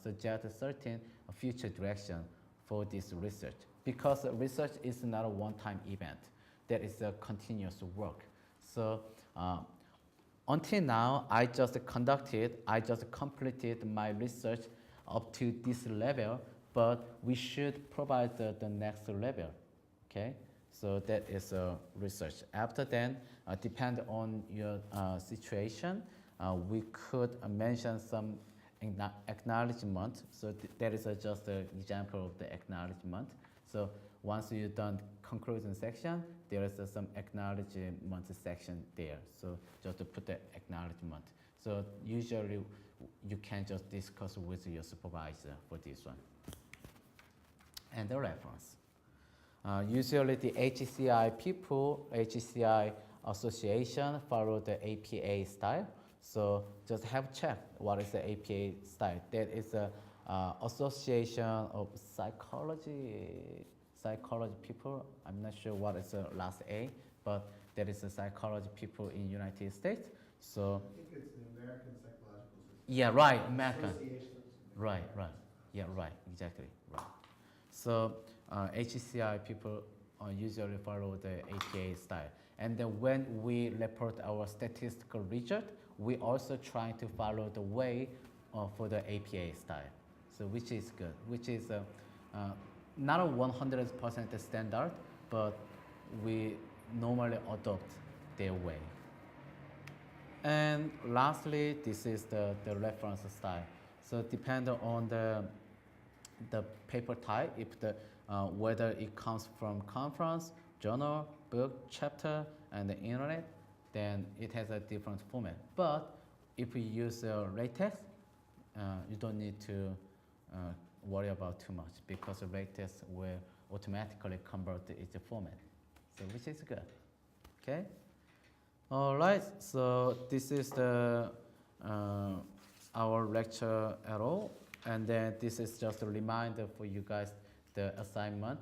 suggest a certain future direction for this research, because research is not a one-time event. That is a continuous work. So until now, I just completed my research up to this level, but we should provide the next level, okay? So that is research. After then, depend on your situation, we could mention some acknowledgement. So that is just an example of the acknowledgement. So once you're done conclusion section, there is some acknowledgement section there. So just to put the acknowledgement. So usually you can just discuss with your supervisor for this one. And the reference. Usually the HCI people, HCI association follow the APA style. So just have check what is the APA style. That is a association of psychology people. I'm not sure what is the last A, but there is a psychology people in United States. So I think it's the American Psychological Association. yeah, right, American. Association. Right. Yeah, right, exactly, right. So HCI people usually follow the APA style. And then when we report our statistical result, we also try to follow the way for the APA style. So which is good, which is not a 100% standard, but we normally adopt their way. And lastly, this is the reference style. So depending on the paper type, if whether it comes from conference, journal, book, chapter, and the internet, then it has a different format. But if we use LaTeX, you don't need to worry about too much because LaTeX will automatically convert its format, so which is good. Okay. All right. So this is the our lecture at all, and then this is just a reminder for you guys the assignment.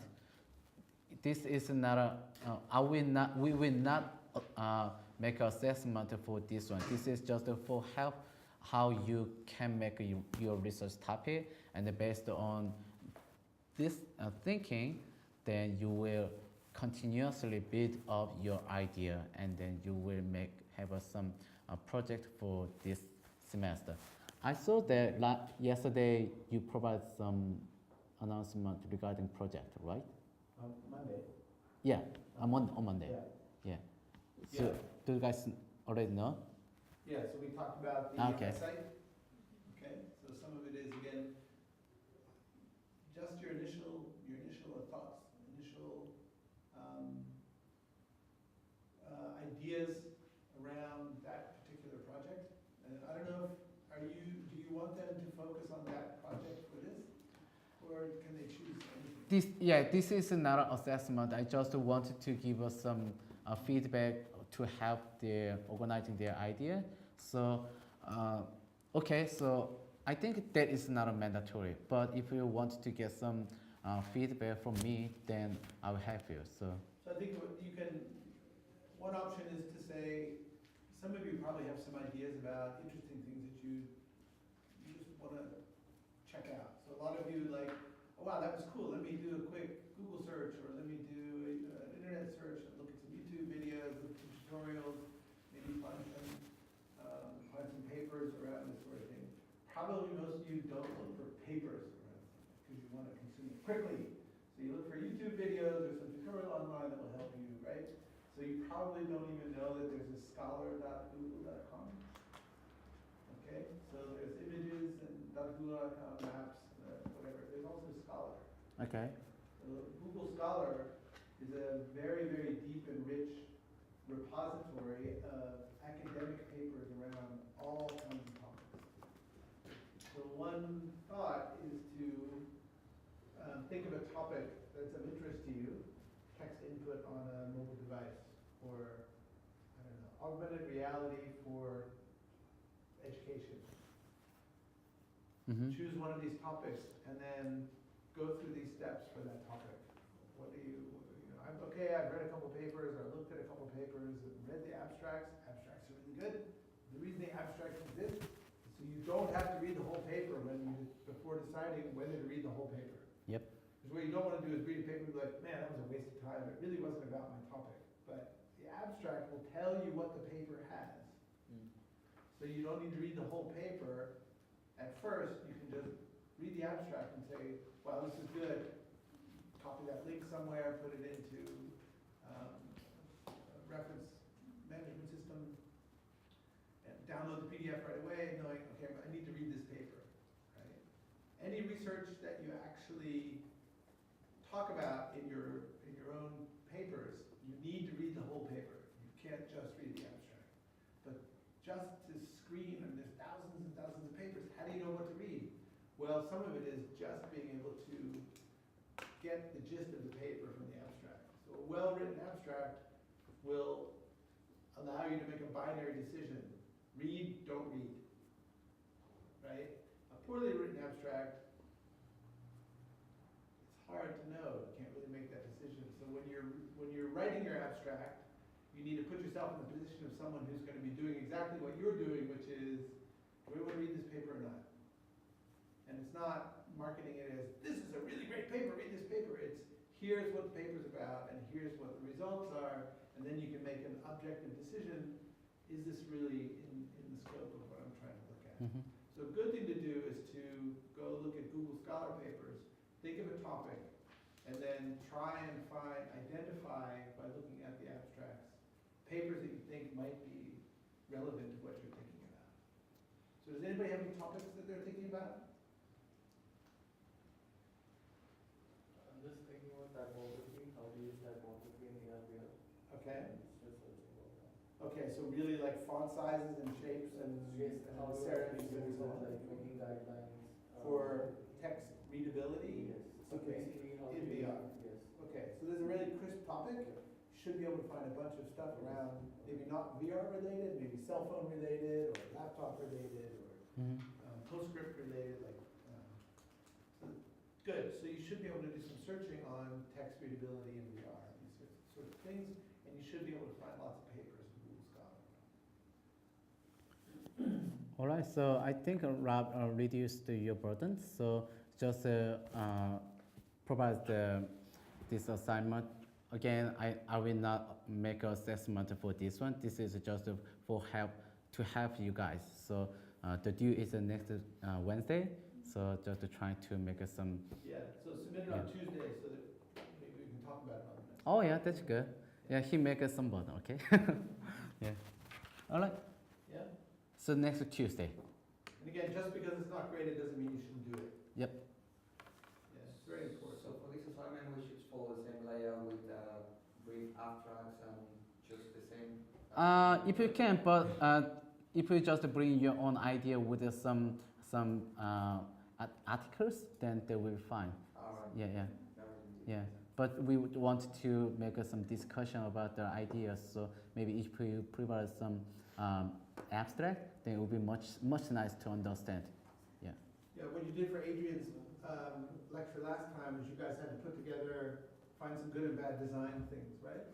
This is not a we will not make assessment for this one. This is just for help how you can make your research topic, and based on this thinking, then you will continuously build up your idea, and then you will have some project for this semester. I saw that yesterday you provided some announcement regarding project, right? Monday. Yeah, on Monday. Yeah. Yeah. So do you guys already know? Yeah, so we talked about the Okay. site. Okay, so some of it is, again, just your initial thoughts, initial ideas around that particular project. And I don't know do you want them to focus on that project for this? Or can they choose anything? This is not an assessment. I just wanted to give us some feedback to help their organizing their idea. So, okay, so I think that is not a mandatory. But if you want to get some feedback from me, then I will help you. So I think one option is to say, some of you probably have some ideas about interesting things that you just want to check out. So a lot of you like, oh wow, that was cool. Let me do a quick Google search, or let me do an internet search and look at some YouTube videos, look at some tutorials, maybe find some papers around this sort of thing. Probably most of you don't look for papers around something because you want to consume it quickly. So you look for YouTube videos or some tutorial online that will help you, right? So you probably don't even know that there's a scholar.google.com. Okay, so there's images and .google.com maps, whatever. There's also Scholar. okay. So Google Scholar is a very, very deep and rich repository of academic papers around all kinds of topics. So one thought is to think of a topic that's of interest to you, text input on a mobile device, or I don't know, augmented reality for education. Mm-hmm. Choose one of these topics and then go through these steps for that topic. What do you know, I've read a couple papers, or looked at a couple papers, and read the abstracts. Abstracts are really good. The reason the abstracts exist is so you don't have to read the whole paper before deciding whether to read the whole paper. Yep. Because what you don't want to do is read a paper and be like, man, that was a waste of time. It really wasn't about my topic. But the abstract will tell you what the paper has. So you don't need to read the whole paper. At first, you can just read the abstract and say, wow, this is good. Copy that link somewhere, put it into a reference management system, and download the PDF right away, knowing, okay, I need to read this paper. Right? Any research that you actually talk about in your own papers, you need to read the whole paper. You can't just read the abstract. But just to screen, and there's thousands and thousands of papers, how do you know what to read? Well, some of it is just being able to get the gist of the paper from the abstract. So a well-written abstract will allow you to make a binary decision. Read, don't read. Right? A poorly written abstract, it's hard to know. You can't really make that decision. So when you're writing your abstract, you need to put yourself in the position of someone who's going to be doing exactly what you're doing, which is, do we want to read this paper or not? And it's not marketing it as, this is a really great paper, read this paper. It's, here's what the paper's about, and here's what the results are, and then you can make an objective decision, is this really in the scope of what I'm trying to look at? Mhm. So a good thing to do is to go look at Google Scholar papers, think of a topic, and then try and identify by looking at the abstracts, papers that you think might be relevant to what you're thinking about. So does anybody have any topics that they're thinking about? I'm just thinking about typography, how to use typography in AR/VR. Okay. Just researching about that. Okay, so really like font sizes and shapes and Yes, and how to serenity actually use and it, like making guidelines. for text readability. Yes, so Okay. basically how to In use VR. it, yes. Okay, so there's a really crisp topic. You should be able to find a bunch of stuff around, maybe not VR related, maybe cell phone related, or laptop related, or Mhm. PostScript related, like. So good. So you should be able to do some searching on text readability in VR, these sort of things, and you should be able to find lots of papers in Google Scholar. All right, so I think Rob reduced your burden. So just provide this assignment. Again, I will not make an assessment for this one. This is just for help you guys. So the due is next Wednesday. So just trying to make some. Yeah, so submit it on Tuesday so that maybe we can talk about it on the next. Oh yeah, that's good. Yeah, he make some burden. Okay. Yeah. All right. Yeah? So next Tuesday. And again, just because it's not graded doesn't mean you shouldn't do it. Yep. Yeah, it's very important. So for this assignment, we should follow the same layout with brief abstracts and just the same. If you can, but if you just bring your own idea with some articles, then they will be fine. All right. Yeah, yeah, That would be yeah. But we would want to make some discussion about the ideas. So maybe if you provide some abstract, then it will be much nice to understand. Yeah, what you did for Adrian's lecture last time was you guys had to put together, find some good and bad design things, right?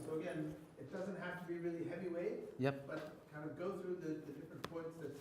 So again, it doesn't have to be really heavyweight. Yep. But kind of go through the different points that